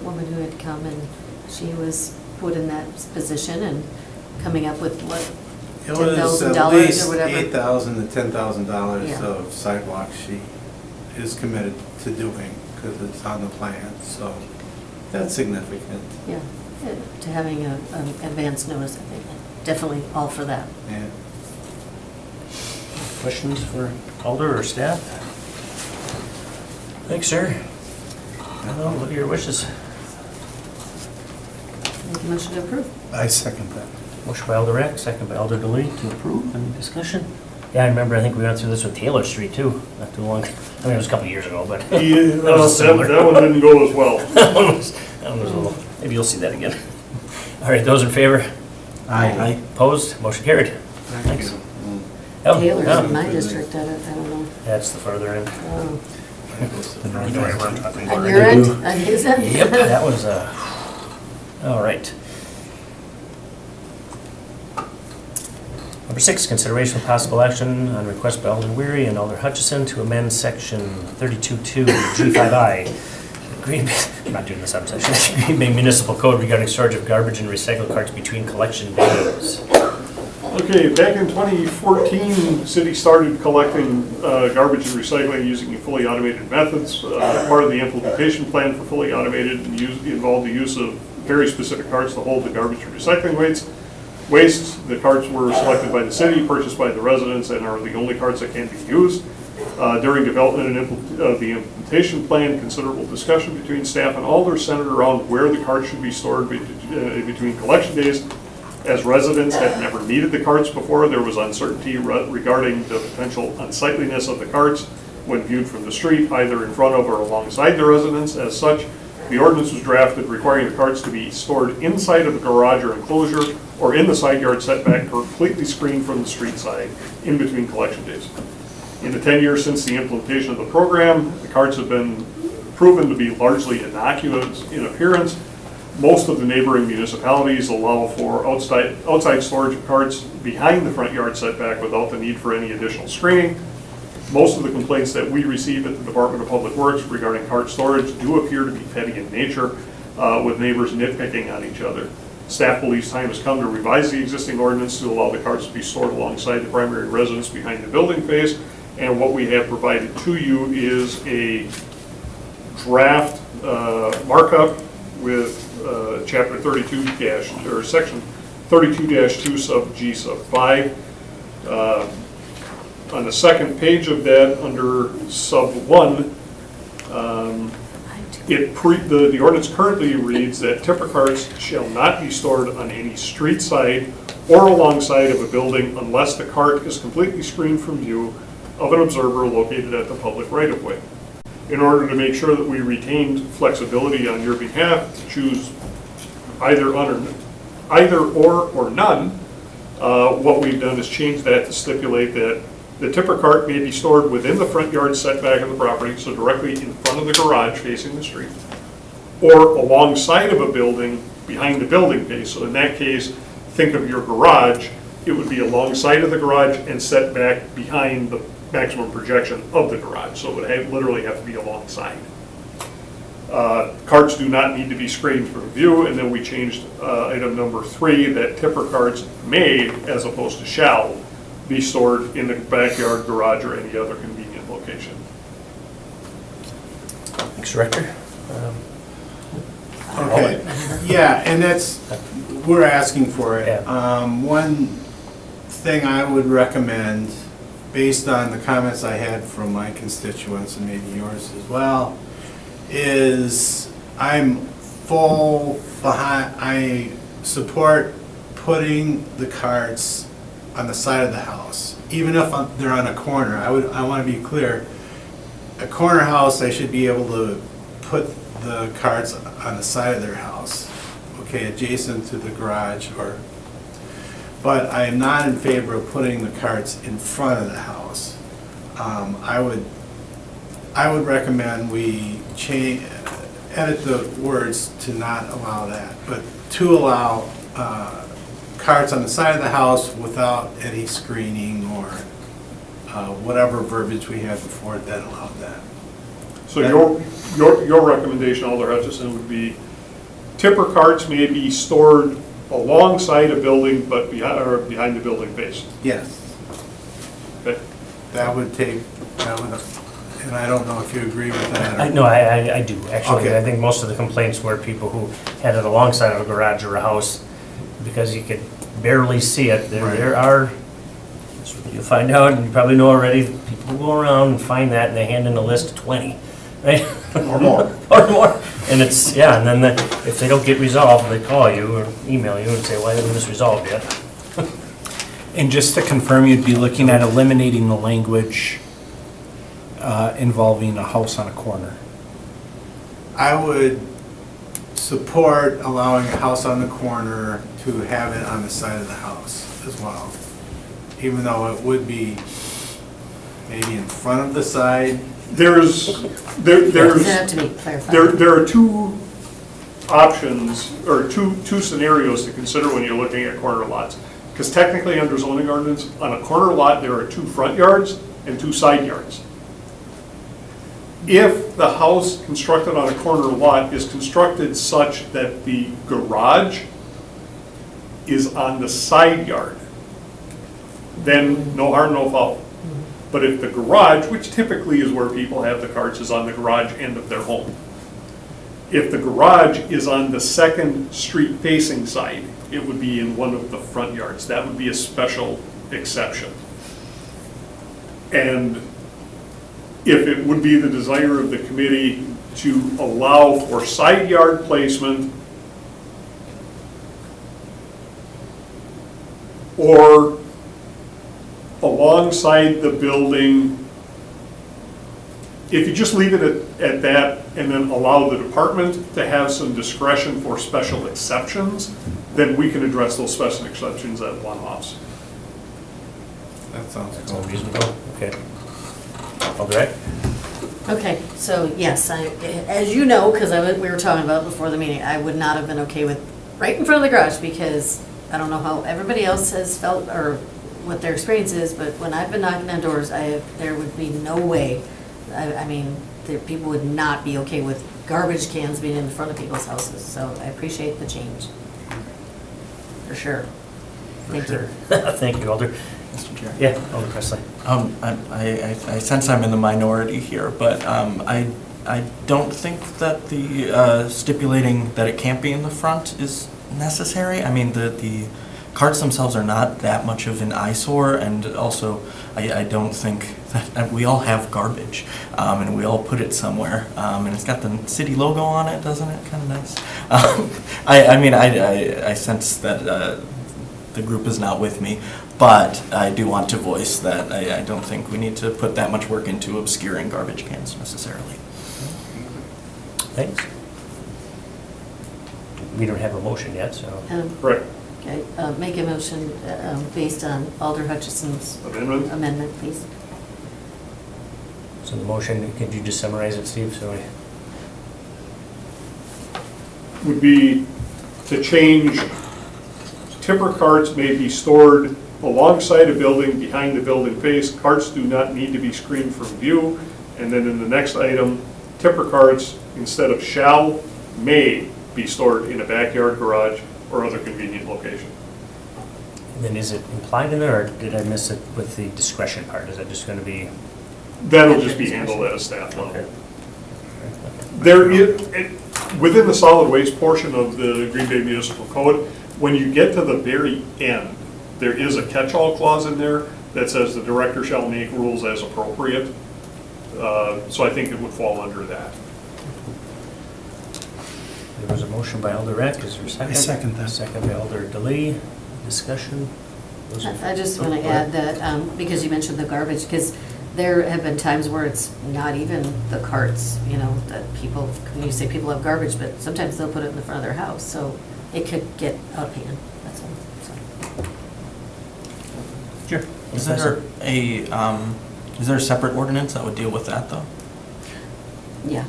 woman who had come and she was put in that position and coming up with what, It was $10,000 at least or whatever? $8,000 to $10,000 Yeah. of sidewalks she is committed to doing, because it's on the plan, so that's significant. Yeah, to having an advance notice, I think, definitely all for that. Yeah. Questions for Alder or staff? Thanks, sir. Well, what are your wishes? Make a motion to approve. I second that. Motion by Alder Rack, second by Alder Delete to approve. Any discussion? Yeah, I remember, I think we went through this with Taylor Street too, not too long. I mean, it was a couple years ago, but. Yeah, That was similar. that one didn't go as well. That one was a little, maybe you'll see that again. All right, those in favor? Aye. Opposed? Motion carried. Thanks. Oh, Taylor's yeah. in my district, I don't know. That's the further end. Oh. The north. On your end, on his end? Yep, that was, all right. Number 6, consideration of possible action on request by Alder Weary and Alder Hutchison to amend section 32.2 G5I, Green Bay, I'm not doing the subsection, Green Bay Municipal Code regarding storage of garbage and recycle carts between collection bays. Okay, back in 2014, the city started collecting garbage and recycling using fully automated methods. Part of the implementation plan for fully automated involved the use of very specific carts to hold the garbage and recycling waste. The carts were selected by the city, purchased by the residents, and are the only carts that can be used. During development of the implementation plan, considerable discussion between staff and Alder centered around where the carts should be stored between collection days. As residents had never needed the carts before, there was uncertainty regarding the potential unsightliness of the carts when viewed from the street, either in front of or alongside the residence. As such, the ordinance was drafted requiring the carts to be stored inside of the garage or enclosure or in the side yard setback, completely screened from the street side in between collection days. In the 10 years since the implementation of the program, the carts have been proven to be largely innocuous in appearance. Most of the neighboring municipalities allow for outside storage of carts behind the front yard setback without the need for any additional screening. Most of the complaints that we receive at the Department of Public Works regarding cart storage do appear to be petty in nature, with neighbors nitpicking on each other. Staff believes time has come to revise the existing ordinance to allow the carts to be stored alongside the primary residence behind the building face. And what we have provided to you is a draft markup with chapter 32- or section 32-2 sub G sub 5. On the second page of that, under sub 1, the ordinance currently reads that tipper carts shall not be stored on any street side or alongside of a building unless the cart is completely screened from view of an observer located at the public right-of-way. In order to make sure that we retained flexibility on your behalf to choose either or none, what we've done is change that to stipulate that the tipper cart may be stored within the front yard setback of the property, so directly in front of the garage facing the street, or alongside of a building behind the building face. So in that case, think of your garage, it would be alongside of the garage and set back behind the maximum projection of the garage, so it would literally have to be alongside. Carts do not need to be screened from view, and then we changed item number 3 that tipper carts may, as opposed to shall, be stored in the backyard, garage, or any other convenient location. Thanks, Director. Okay, yeah, and we're asking for it. Yeah. One thing I would recommend, based on the comments I had from my constituents and maybe yours as well, is I support putting the carts on the side of the house, even if they're on a corner. I want to be clear, a corner house, they should be able to put the carts on the side of their house, okay, adjacent to the garage or, but I am not in favor of putting the carts in front of the house. I would recommend we change, edit the words to not allow that, but to allow carts on the side of the house without any screening or whatever verbiage we had before that allowed that. So your recommendation, Alder Hutchison, would be tipper carts may be stored alongside a building but behind the building face. Yes, Okay? that would, and I don't know if you agree with that. or- No, I do, actually. Okay. I think most of the complaints were people who had it alongside of a garage or a house because you could barely see it. Right. There are, you'll find out, and you probably know already, people who go around and find that and they hand in a list of 20, right? Or more. Or more. And it's, yeah, and then if they don't get resolved, they call you or email you and say, why isn't this resolved yet? And just to confirm, you'd be looking at eliminating the language involving a house on a corner. I would support allowing a house on the corner to have it on the side of the house as well. Even though it would be maybe in front of the side. There's Does that have to be clarified? there are two options, or two scenarios to consider when you're looking at corner lots. Because technically, under zoning ordinance, on a corner lot, there are 2 front yards and 2 side yards. If the house constructed on a corner lot is constructed such that the garage is on the side yard, then no harm, no foul. But if the garage, which typically is where people have the carts, is on the garage end of their home, if the garage is on the second street facing side, it would be in one of the front yards. That would be a special exception. And if it would be the desire of the committee to allow for side yard placement or alongside the building, if you just leave it at that and then allow the department to have some discretion for special exceptions, then we can address those special exceptions at one-offs. That sounds That's cool. all reasonable, okay. All right? Okay, so yes, as you know, because we were talking about before the meeting, I would not have been okay with right in front of the garage because I don't know how everybody else has felt or what their experience is, but when I've been knocking on doors, there would be no way. I mean, people would not be okay with garbage cans being in front of people's houses. So I appreciate the change. For sure. Thank you. Thank you, Alder. Mr. Chair. Yeah, Alder Presley. I sense I'm in the minority here, but I don't think that the stipulating that it can't be in the front is necessary. I mean, the carts themselves are not that much of an eyesore, and also I don't think that we all have garbage, and we all put it somewhere, and it's got the city logo on it, doesn't it? Kind of nice. I mean, I sense that the group is not with me, but I do want to voice that I don't think we need to put that much work into obscuring garbage cans necessarily. Thanks. We don't have a motion yet, so. Correct. Okay, make a motion based on Alder Hutchison's Amendment? amendment, please. So the motion, could you just summarize it, Steve? So Would be to change tipper carts may be stored alongside a building behind the building face. Carts do not need to be screened from view. And then in the next item, tipper carts, instead of shall, may be stored in a backyard, garage, or other convenient location. then is it implied in there, or did I miss it with the discretion part? Is that just going to be? That'll just be handled at a staff level. Okay. There is, within the solid waste portion of the Green Bay Municipal Code, when you get to the very end, there is a catch-all clause in there that says the director shall make rules as appropriate. So I think it would fall under that. There was a motion by Alder Eck, is there a second? I second that. Second by Alder DeLee. Discussion? Those in I just want to favor? add that, because you mentioned the garbage, because There have been times where it's not even the carts, you know, that people, when you say people have garbage, but sometimes they'll put it in the front of their house, so it could get out of hand, that's all, so. Sure. Is there a separate ordinance that would deal with that, though? Yeah,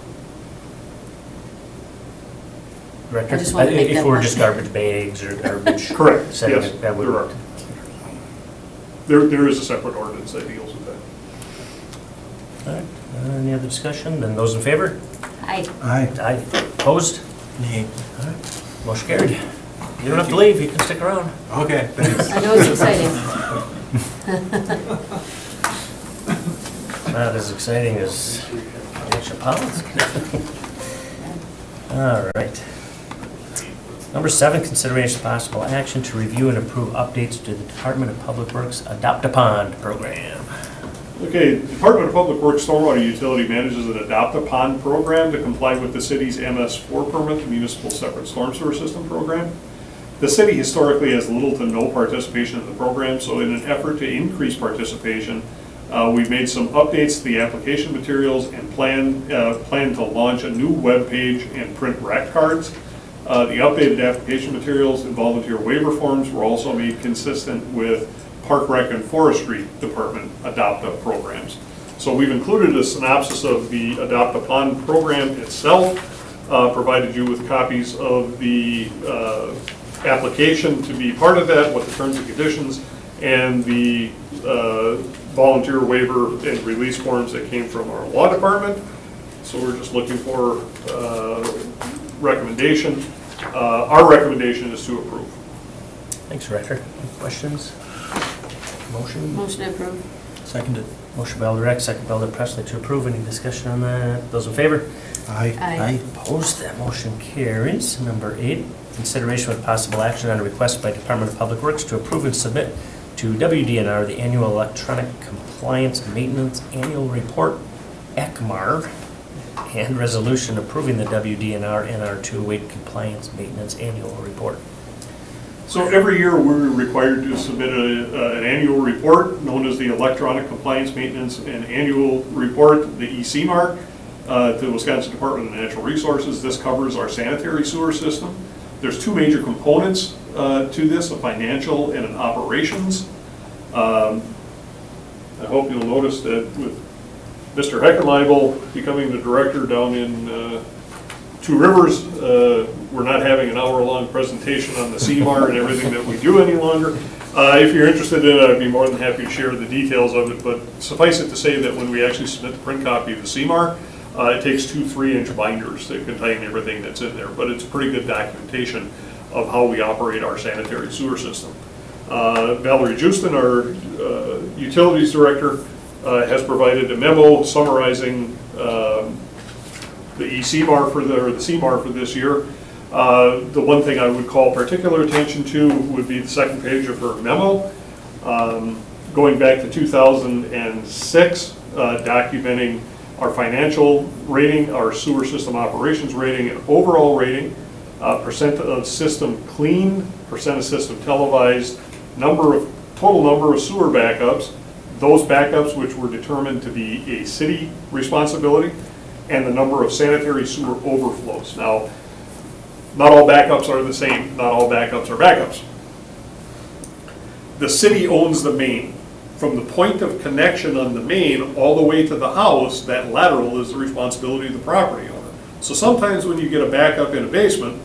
Director? I just wanted to make If that it were one. just garbage bags or garbage. Correct, setting yes, it, that would there are. work. There is a separate ordinance that deals with that. All right, any other discussion? Then those in favor? I, Aye. Opposed? Nay. All right, motion carried. You don't have to leave, you can stick around. Okay, thanks. I know it's exciting. Not as exciting as Chappelle's. All right. Number 7, consideration of possible action to review and approve updates to the Department of Public Works Adopt a Pond program. Okay, Department of Public Works Stormwater Utility manages an Adopt a Pond program to comply with the city's MS4 permit, the Municipal Separate Storm Sewer System program. The city historically has little to no participation in the program, so in an effort to increase participation, we've made some updates to the application materials and plan to launch a new web page and print rec cards. The updated application materials and volunteer waiver forms were also made consistent with Park Rec and Forestry Department Adopt-A programs. So we've included a synopsis of the Adopt-A Pond program itself, provided you with copies of the application to be part of that, what the terms and conditions, and the volunteer waiver and release forms that came from our law department. So we're just looking for recommendation. Our recommendation is to approve. Thanks, Director. Any questions? Motion? motion to approve. Seconded. Motion by Alder Eck, second by Alder Presley to approve. Any discussion on that? Those in favor? Aye. Aye. Opposed? That motion carries. Number 8, consideration with possible action on a request by Department of Public Works to approve and submit to WDNR the Annual Electronic Compliance Maintenance Annual Report, ECMAR, and resolution approving the WDNR NR208 Compliance Maintenance Annual Report. So every year, we're required to submit an annual report known as the Electronic Compliance Maintenance and Annual Report, the ECMAR, to the Wisconsin Department of Natural Resources. This covers our sanitary sewer system. There's 2 major components to this, a financial and an operations. I hope you'll notice that with Mr. Heckenleibel becoming the director down in Two Rivers, we're not having an hour-long presentation on the CMAR and everything that we do any longer. If you're interested in it, I'd be more than happy to share the details of it, but suffice it to say that when we actually submit the print copy of the CMAR, it takes 2 3-inch binders that contain everything that's in there, but it's pretty good documentation of how we operate our sanitary sewer system. Valerie Justin, our utilities director, has provided a memo summarizing the ECMAR for the CMAR for this year. The one thing I would call particular attention to would be the second page of her memo, going back to 2006, documenting our financial rating, our sewer system operations rating, and overall rating, percent of system cleaned, percent of system televised, total number of sewer backups, those backups which were determined to be a city responsibility, and the number of sanitary sewer overflows. Now, not all backups are the same, not all backups are backups. The city owns the main. From the point of connection on the main all the way to the house, that lateral is the responsibility of the property owner. So sometimes when you get a backup in a basement,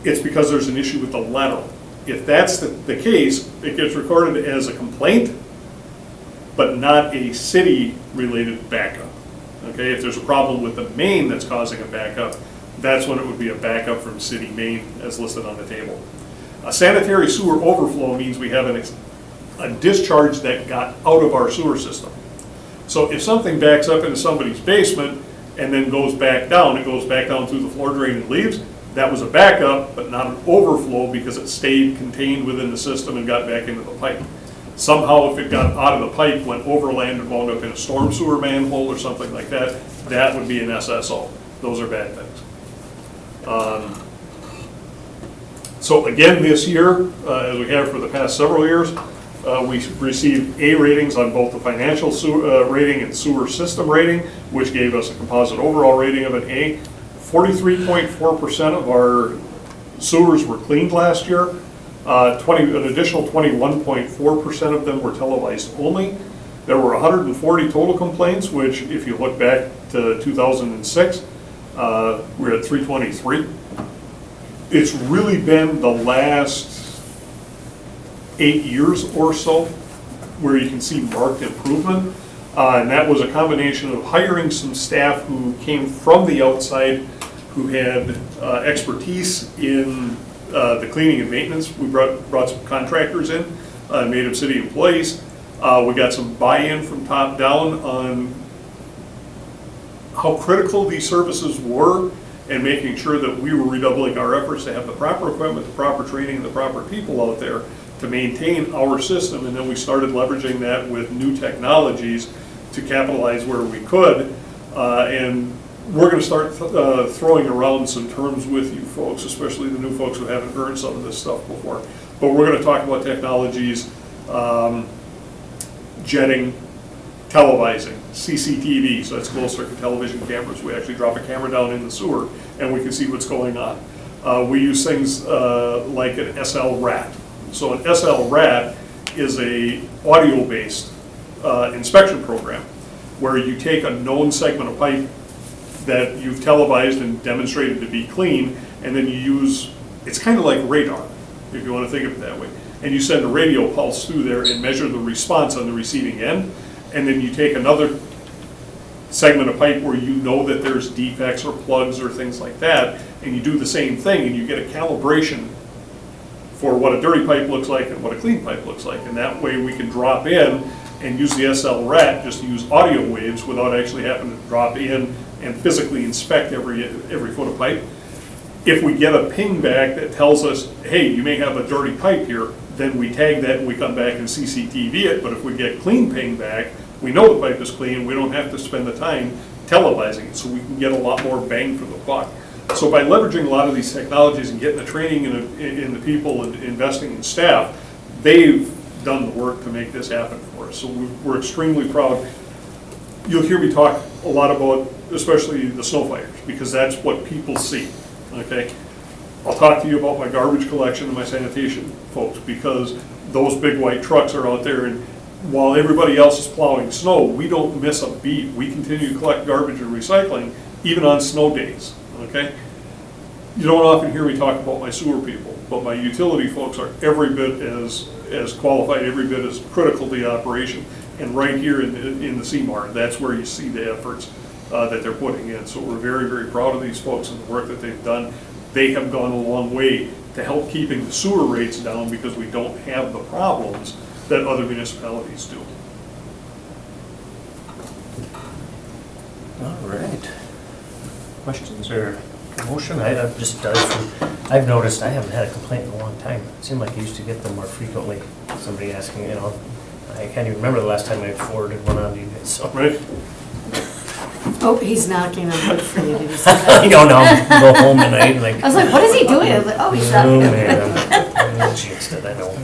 it's because there's an issue with the lateral. If that's the case, it gets recorded as a complaint, but not a city-related backup. Okay, if there's a problem with the main that's causing a backup, that's when it would be a backup from city main as listed on the table. A sanitary sewer overflow means we have a discharge that got out of our sewer system. So if something backs up into somebody's basement and then goes back down, it goes back down through the floor drain and leaves, that was a backup, but not an overflow because it stayed contained within the system and got back into the pipe. Somehow, if it got out of the pipe, went overland and wound up in a storm sewer manhole or something like that, that would be an SSO. Those are bad things. So again, this year, as we have for the past several years, We received A ratings on both the financial rating and sewer system rating, which gave us a composite overall rating of an A. 43.4% of our sewers were cleaned last year. An additional 21.4% of them were televised only. There were 140 total complaints, which if you look back to 2006, we're at 323. It's really been the last 8 years or so where you can see marked improvement. And that was a combination of hiring some staff who came from the outside, who had expertise in the cleaning and maintenance. We brought some contractors in, made them city employees. We got some buy-in from top down on how critical these services were and making sure that we were redoubling our efforts to have the proper equipment, the proper training, and the proper people out there to maintain our system. And then we started leveraging that with new technologies to capitalize where we could. And we're going to start throwing around some terms with you folks, especially the new folks who haven't heard some of this stuff before. But we're going to talk about technologies, jetting, televising, CCTV, so that's closed circuit television cameras. We actually drop a camera down in the sewer and we can see what's going on. We use things like an SL-RAT. So an SL-RAT is a audio-based inspection program where you take a known segment of pipe that you've televised and demonstrated to be clean, and then you use, it's kind of like radar, if you want to think of it that way. And you send a radio pulse through there and measure the response on the receiving end, and then you take another segment of pipe where you know that there's defects or plugs or things like that, and you do the same thing, and you get a calibration for what a dirty pipe looks like and what a clean pipe looks like. And that way we can drop in and use the SL-RAT, just to use audio waves without actually having to drop in and physically inspect every foot of pipe. If we get a ping back that tells us, hey, you may have a dirty pipe here, then we tag that and we come back and CCTV it. But if we get clean ping back, we know the pipe is clean, we don't have to spend the time televising it, so we can get a lot more bang for the buck. So by leveraging a lot of these technologies and getting the training in the people and investing in staff, they've done the work to make this happen for us. So we're extremely proud. You'll hear me talk a lot about, especially the snow fighters, because that's what people see, okay? I'll talk to you about my garbage collection and my sanitation folks, because those big white trucks are out there, and while everybody else is plowing snow, we don't miss a beat. We continue to collect garbage and recycling, even on snow days, okay? You don't often hear me talk about my sewer people, but my utility folks are every bit as qualified, every bit as critical to the operation. And right here in the CMAR, that's where you see the efforts that they're putting in. So we're very, very proud of these folks and the work that they've done. They have gone a long way to help keeping the sewer rates down, because we don't have the problems that other municipalities do. All right. Questions or motion? I've noticed I haven't had a complaint in a long time. It seemed like I used to get them more frequently. Somebody asking, I can't even remember the last time I forwarded one on to you guys, so. Right? Oh, he's knocking on wood for you, did you see that? You don't know, go home tonight, like. I was like, what is he doing? I was like, oh, he's Oh, knocking. man. I jinxed it, I know.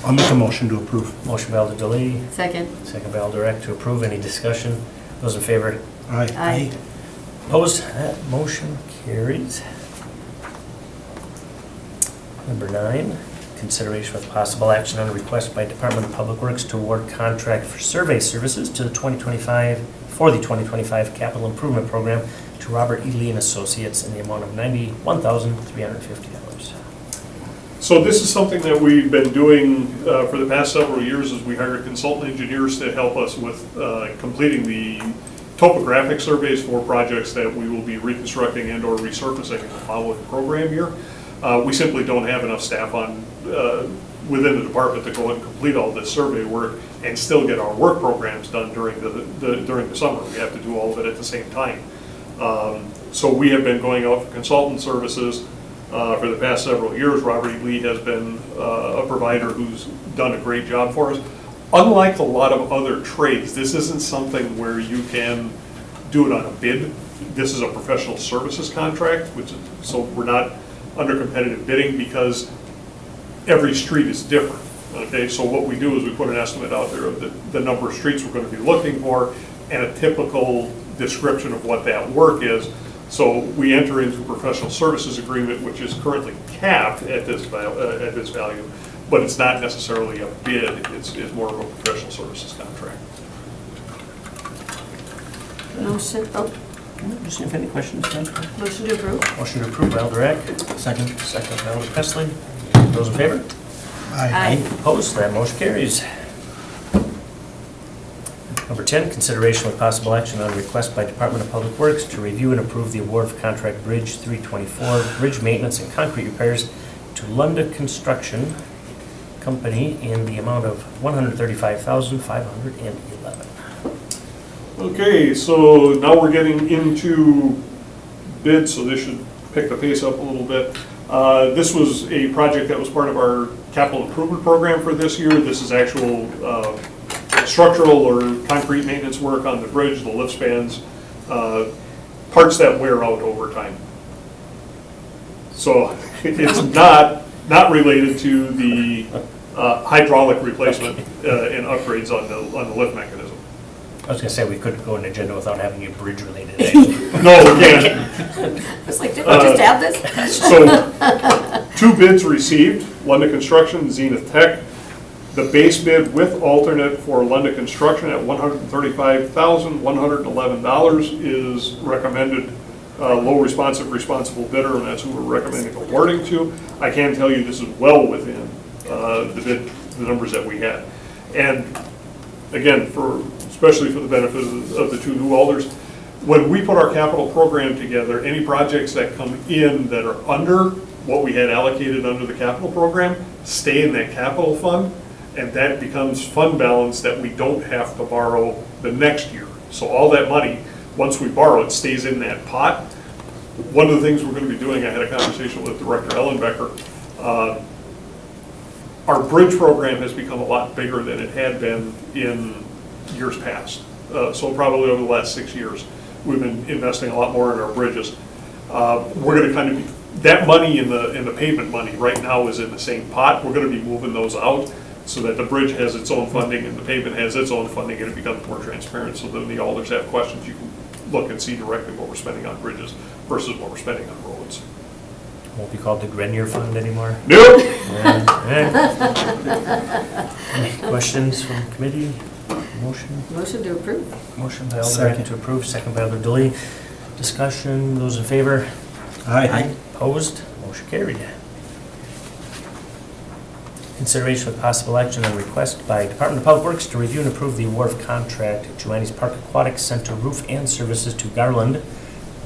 I'll make a motion to approve. Motion by Alder Delay, Second. second by Alder Eck to approve. Any discussion? Those in favor? Aye. Opposed? That motion carries. Number 9, consideration with possible action on a request by Department of Public Works to award contract for survey services to the 2025 Capital Improvement Program to Robert E. Lee and Associates in the amount of $91,350. So this is something that we've been doing for the past several years, as we hire consultant engineers to help us with completing the topographic surveys for projects that we will be reconstructing and or resurfacing in the following program year. We simply don't have enough staff on within the department to go and complete all this survey work and still get our work programs done during the summer. We have to do all of it at the same time. So we have been going out for consultant services for the past several years. Robert E. Lee has been a provider who's done a great job for us. Unlike a lot of other trades, this isn't something where you can do it on a bid. This is a professional services contract, so we're not under competitive bidding, because every street is different. Okay, so what we do is we put an estimate out there of the number of streets we're gonna be looking for and a typical description of what that work is. So we enter into a professional services agreement, which is currently capped at this value, but it's not necessarily a bid, it's more of a professional services contract. Motion, Just see if any questions, Ken? motion to approve? Motion to approve by Alder Eck, Second. second by Alder Presley. Those in favor? Aye. Opposed? That motion carries. Number 10, consideration with possible action on a request by Department of Public Works to review and approve the award of contract Bridge 324, bridge maintenance and concrete repairs to Lunda Construction Company in the amount of $135,511. Okay, so now we're getting into bids, so this should pick the pace up a little bit. This was a project that was part of our capital improvement program for this year. This is actual structural or concrete maintenance work on the bridge, the lift spans, parts that wear out over time. So it's not related to the hydraulic replacement and upgrades on the lift mechanism. I was gonna say, we couldn't go an agenda without having a bridge-related. No, we can't. It's like, didn't we just have this? So, 2 bids received, Lunda Construction, Zenith Tech. The base bid with alternate for Lunda Construction at $135,111 is recommended low responsible bidder, and that's who we're recommending awarding to. I can tell you this is well within the numbers that we had. And again, especially for the benefit of the 2 new alders, when we put our capital program together, any projects that come in that are under what we had allocated under the capital program stay in that capital fund, and that becomes fund balance that we don't have to borrow the next year. So all that money, once we borrow it, stays in that pot. One of the things we're going to be doing, I had a conversation with Director Ellenbecker, our bridge program has become a lot bigger than it had been in years past. So probably over the last 6 years, we've been investing a lot more in our bridges. We're going to kind of be, that money in the pavement money right now is in the same pot. We're going to be moving those out so that the bridge has its own funding and the pavement has its own funding, and it becomes more transparent. So then the alders have questions, you can look and see directly what we're spending on bridges versus what we're spending on roads. Won't be called the Grenier Fund anymore. Nope. Any questions from committee? Motion? Motion to approve? Motion by Alder Second. Eck to approve, second by Alder Dilly. Discussion, those in favor? Aye. Opposed? Motion carried. Consideration with possible action on request by Department of Public Works to review and approve the award of contract Joannes Park Aquatic Center roof and services to Garland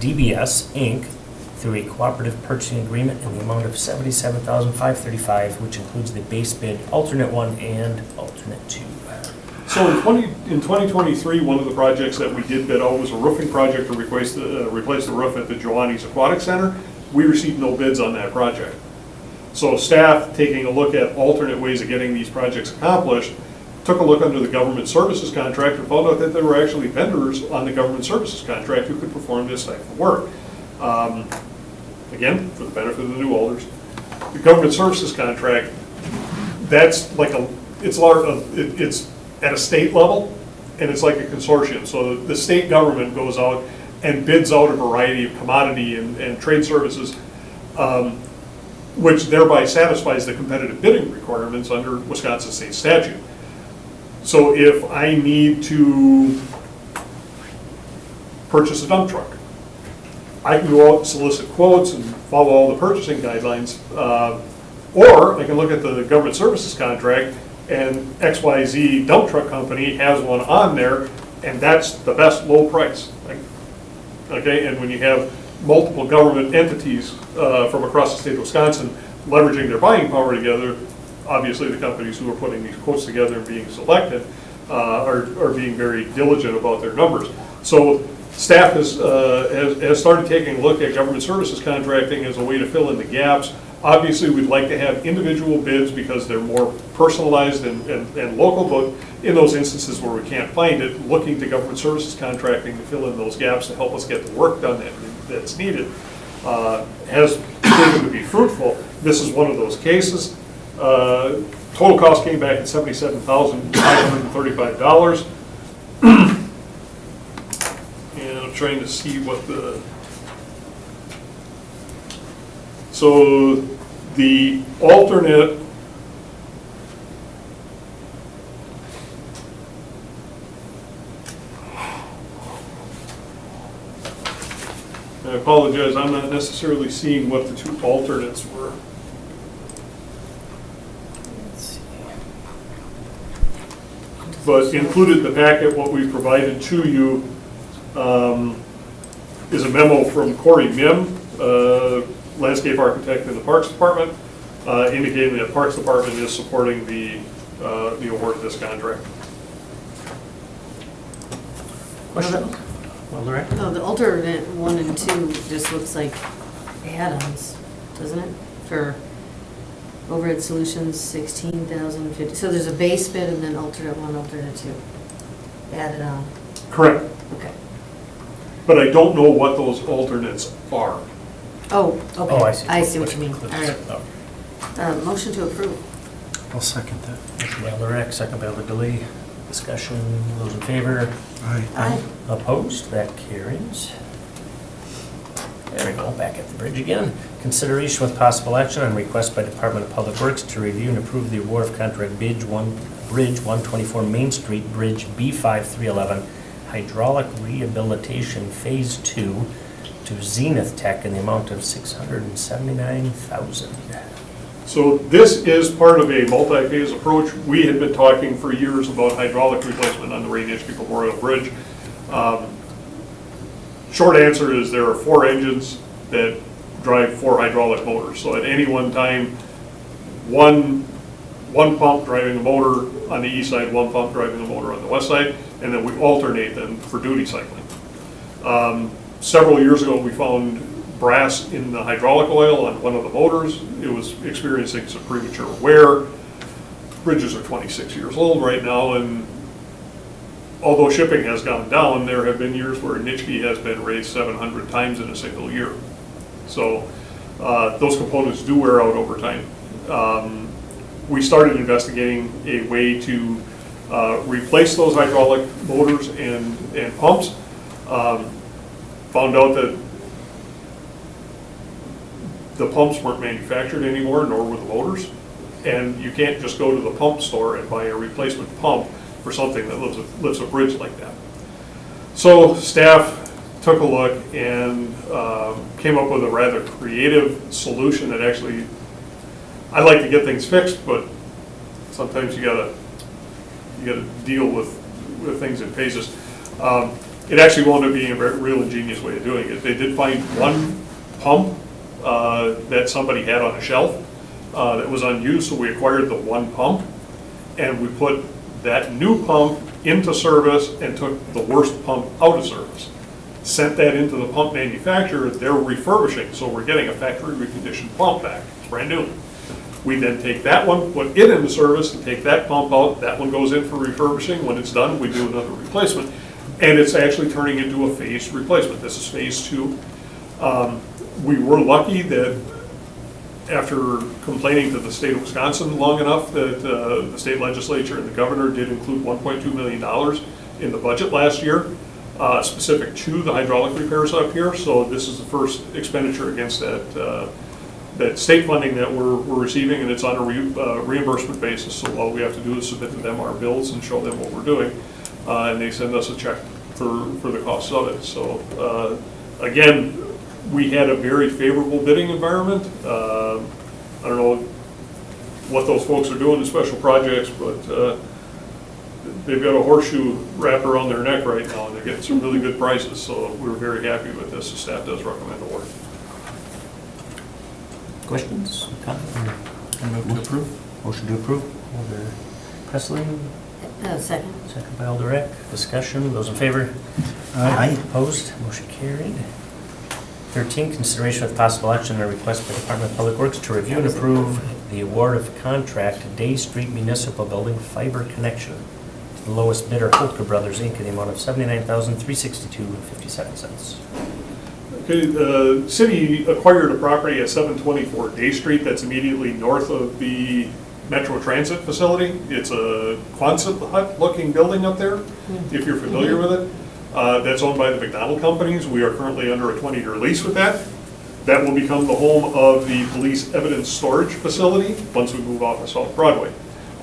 DBS, Inc. through a cooperative purchasing agreement in the amount of $77,535, which includes the base bid, alternate 1 and alternate 2. So in 2023, one of the projects that we did bid out was a roofing project to replace the roof at the Joannes Aquatic Center. We received no bids on that project. So staff, taking a look at alternate ways of getting these projects accomplished, took a look under the government services contract and found out that there were actually vendors on the government services contract who could perform this type of work. Again, for the benefit of the new alders, the government services contract, that's like it's at a state level, and it's like a consortium. So the state government goes out and bids out a variety of commodity and trade services, which thereby satisfies the competitive bidding requirements under Wisconsin state statute. So if I need to purchase a dump truck, I can go out and solicit quotes and follow all the purchasing guidelines, or I can look at the government services contract and XYZ dump truck company has one on there, and that's the best low price. Okay, and when you have multiple government entities from across the state of Wisconsin leveraging their buying power together, obviously the companies who are putting these quotes together and being selected are being very diligent about their numbers. So staff has started taking a look at government services contracting as a way to fill in the gaps. Obviously, we'd like to have individual bids because they're more personalized and local, but in those instances where we can't find it, looking to government services contracting to fill in those gaps to help us get the work done that's needed has proven to be fruitful. This is one of those cases. Total cost came back at $77,535. And I'm trying to see what so the alternate I apologize, I'm not necessarily seeing what the two alternates were. But included in the packet, what we provided to you is a memo from Corey Mim, landscape architect in the Parks Department, indicating that Parks Department is supporting the award of this contract. Question? Well, direct. No, the alternate 1 and 2 just looks like add-ons, doesn't it? For overhead solutions, 16,050. So there's a base bid and then alternate 1, alternate 2 added on. Correct. Okay. But I don't know what those alternates are. Oh, okay. Oh, I see. I see what you mean. All right. Oh. Motion to approve. I'll second that. Motion by Alder Eck, second by Alder Delay. Discussion, those in favor? Aye. Opposed? That carries. There we go, back at the bridge again. Consideration with possible action on request by Department of Public Works to review and approve the award of contract Bridge 124 Main Street Bridge B5311 hydraulic rehabilitation Phase 2 to Zenith Tech in the amount of $679,000. So this is part of a multi-phase approach. We had been talking for years about hydraulic replacement on the Ray Nitschke Memorial Bridge. Short answer is there are 4 engines that drive 4 hydraulic motors. So at any one time, one pump driving the motor on the east side, one pump driving the motor on the west side, and then we alternate them for duty cycling. Several years ago, we found brass in the hydraulic oil on one of the motors. It was experiencing some premature wear. Bridges are 26 years old right now, and although shipping has gone down, there have been years where Nitschke has been raised 700 times in a single year. So those components do wear out over time. We started investigating a way to replace those hydraulic motors and pumps. Found out that the pumps weren't manufactured anymore, nor were the motors. And you can't just go to the pump store and buy a replacement pump for something that lifts a bridge like that. So staff took a look and came up with a rather creative solution that actually, I like to get things fixed, but sometimes you gotta deal with things in phases. It actually wound up being a very real ingenious way of doing it. They did find one pump that somebody had on a shelf that was unused, so we acquired the one pump, and we put that new pump into service and took the worst pump out of service. Sent that into the pump manufacturer, they're refurbishing, so we're getting a factory reconditioned pump back, it's brand new. We then take that one, put it into service, and take that pump out, that one goes in for refurbishing. When it's done, we do another replacement, and it's actually turning into a phased replacement. This is phase 2. We were lucky that after complaining to the state of Wisconsin long enough that the state legislature and the governor did include $1.2 million in the budget last year, specific to the hydraulic repairs up here. So this is the first expenditure against that state funding that we're receiving, and it's on a reimbursement basis. So all we have to do is submit to them our bills and show them what we're doing, and they send us a check for the costs of it. So again, we had a very favorable bidding environment. I don't know what those folks are doing in special projects, but they've got a horseshoe wrapped around their neck right now, and they're getting some really good prices. So we're very happy with this. The staff does recommend award. Questions? Comments? I move to approve. Motion to approve. Alder Presley, Second. second by Alder Eck. Discussion, those in favor? Aye. Opposed? Motion carried. 13, consideration with possible action on a request by Department of Public Works to review and approve the award of contract Day Street Municipal Building Fiber Connection to the lowest bidder, Holtka Brothers, Inc., in the amount of $79,362.57. Okay, the city acquired a property at 724 Day Street that's immediately north of the Metro Transit facility. It's a Quonset hut-looking building up there, if you're familiar with it. That's owned by the McDonald Companies. We are currently under a 20-year lease with that. That will become the home of the police evidence storage facility once we move off of South Broadway.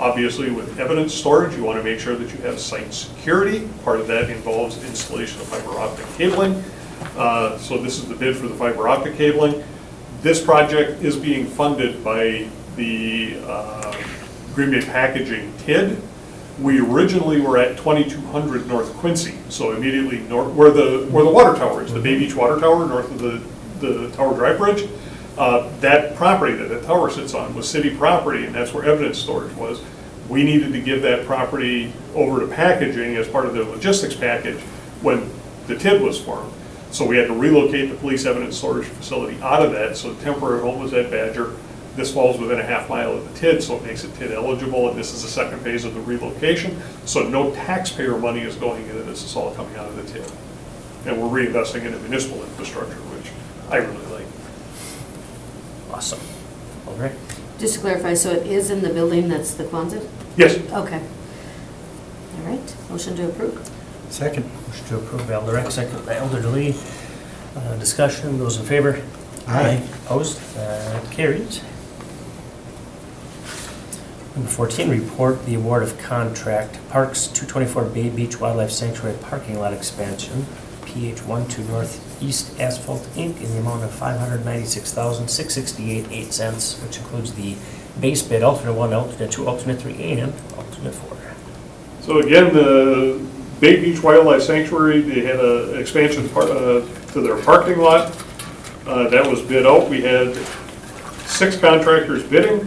Obviously, with evidence storage, you want to make sure that you have site security. Part of that involves installation of fiber optic cabling. So this is the bid for the fiber optic cabling. This project is being funded by the Green Bay Packaging TID. We originally were at 2200 North Quincy, so immediately north, where the water tower is, the Bay Beach Water Tower, north of the Tower Drive Bridge. That property that the tower sits on was city property, and that's where evidence storage was. We needed to give that property over to packaging as part of the logistics package when the TID was formed. So we had to relocate the police evidence storage facility out of that, so the temporary home was at Badger. This falls within a half mile of the TID, so it makes it TID eligible, and this is the second phase of the relocation. So no taxpayer money is going into this, it's all coming out of the TID. And we're reinvesting in a municipal infrastructure, which I really like. Awesome. All right. Just to clarify, so it is in the building that's the Quonset? Yes, Okay. All right, motion to approve? Second. Motion to approve by Alder Eck, second by Alder Delay. Discussion, those in favor? Aye. Opposed? That carries. Number 14, report the award of contract, Parks 224 Bay Beach Wildlife Sanctuary Parking Lot Expansion, PH12 Northeast Asphalt Inc., in the amount of $596,668.08, which includes the base bid, alternate 1, alternate 2, alternate 3, and alternate 4. so again, the Bay Beach Wildlife Sanctuary, they had an expansion to their parking lot. That was bid out. We had 6 contractors bidding.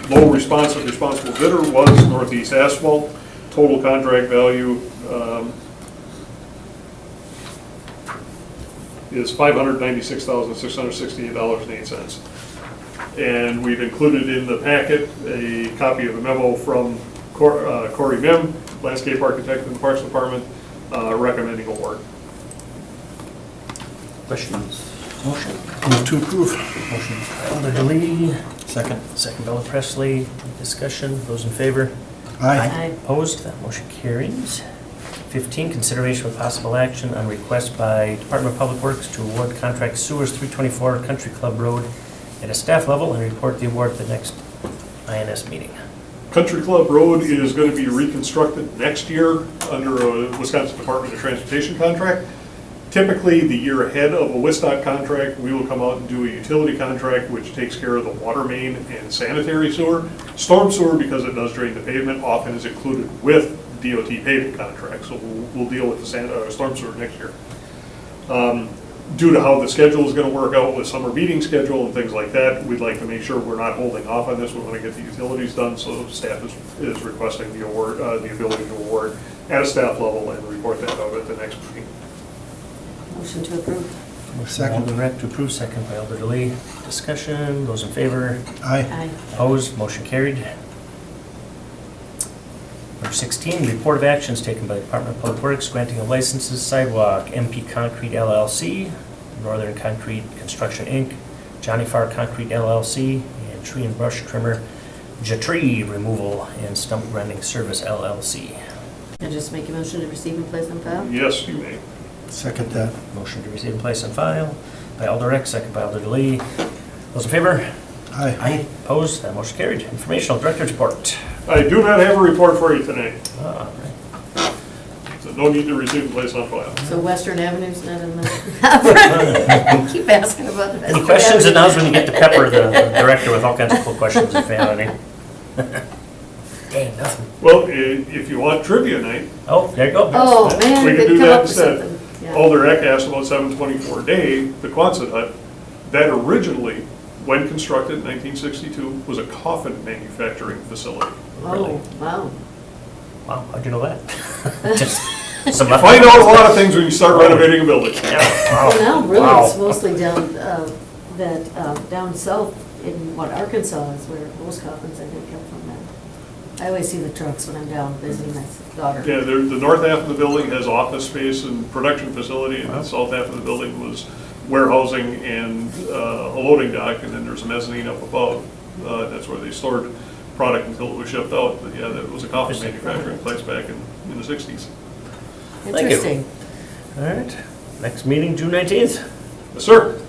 Low responsible bidder was Northeast Asphalt. Total contract value is $596,668.08. And we've included in the packet a copy of a memo from Corey Mim, landscape architect in the Parks Department, recommending award. Questions? Motion? Move to approve. Motion by Alder Delay, Second. second by Alder Presley. Discussion, those in favor? Aye. Opposed? That motion carries. 15, consideration of possible action on request by Department of Public Works to award contract sewers 324 Country Club Road at a staff level and report the award at the next INS meeting. Country Club Road is going to be reconstructed next year under a Wisconsin Department of Transportation contract. Typically, the year ahead of a WISDOT contract, we will come out and do a utility contract which takes care of the water main and sanitary sewer. Storm sewer, because it does drain the pavement, often is included with DOT paving contracts, so we'll deal with the storm sewer next year. Due to how the schedule is going to work out with summer meeting schedule and things like that, we'd like to make sure we're not holding off on this. We want to get the utilities done, so staff is requesting the award, the ability to award at a staff level and report that out at the next meeting. Motion to approve? Motion by Alder Eck to approve, second by Alder Delay. Discussion, those in favor? Aye. Aye. Opposed? Motion carried. Number 16, report of actions taken by the Department of Public Works granting of licenses sidewalk, MP Concrete LLC, Northern Concrete Construction Inc., Johnny Farr Concrete LLC, and Tree and Brush Trimmer, Tree Removal and Stump Grinding Service LLC. I just make a motion to receive and place on file? Yes, you may. Second that. Motion to receive and place on file by Alder Eck, second by Alder Delay. Those in favor? Aye. Opposed? That motion carried. Informational Director's Report. I do not have a report for you tonight, All right. so no need to receive and place on file. So Western Avenue's not in the, keep asking about the Western Any questions? And Avenue. now's when you get to pepper the director with all kinds of cool questions if you have any. Dang, nothing. Well, if you want trivia night, Oh, there you go. Oh, man, we can they've do come that up with instead. something. Yeah. Alder Eck asked about 724 Day, the Quonset hut. That originally, when constructed in 1962, was a coffin manufacturing facility. Oh, wow. Wow, how'd you know that? Just some You find out a lot of things when you start renovating a building. Yeah, wow. Well, now really Wow. it's mostly down, down south in Arkansas is where most coffins I think come from now. I always see the trucks when I'm down visiting my daughter. Yeah, the north half of the building has office space and production facility, and the south half of the building was warehousing and a loading dock, and then there's a mezzanine up above. That's where they stored product until it was shipped out. But yeah, that was a coffin manufacturing place back in the 60s. Thank you. Interesting. All right, next meeting, June 19th. Yes, sir.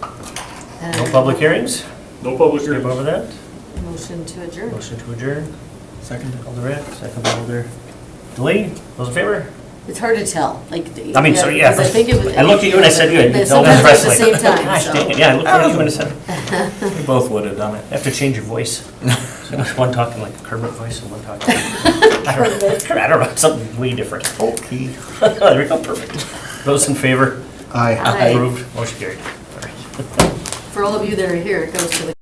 No public hearings? No public Skip hearings. over that. Motion to adjourn. Motion to adjourn. Second. Alder Rapp, second by Alder Delay. Those in favor? It's hard to tell, like. I mean, so, yeah. 'cause I think it was. I looked at you and I said, you had But Elvis sometimes Presley. at the same time, Gosh, so. dang it, yeah, I looked at you and I said, We both would have done it. I have to change your voice. So one talking like a Kermit voice and one talking, I don't know, something way different. Okay. There we go, perfect. Those in favor? Aye. Aye. Approved, motion carried. All right. For all of you that are here, it goes to the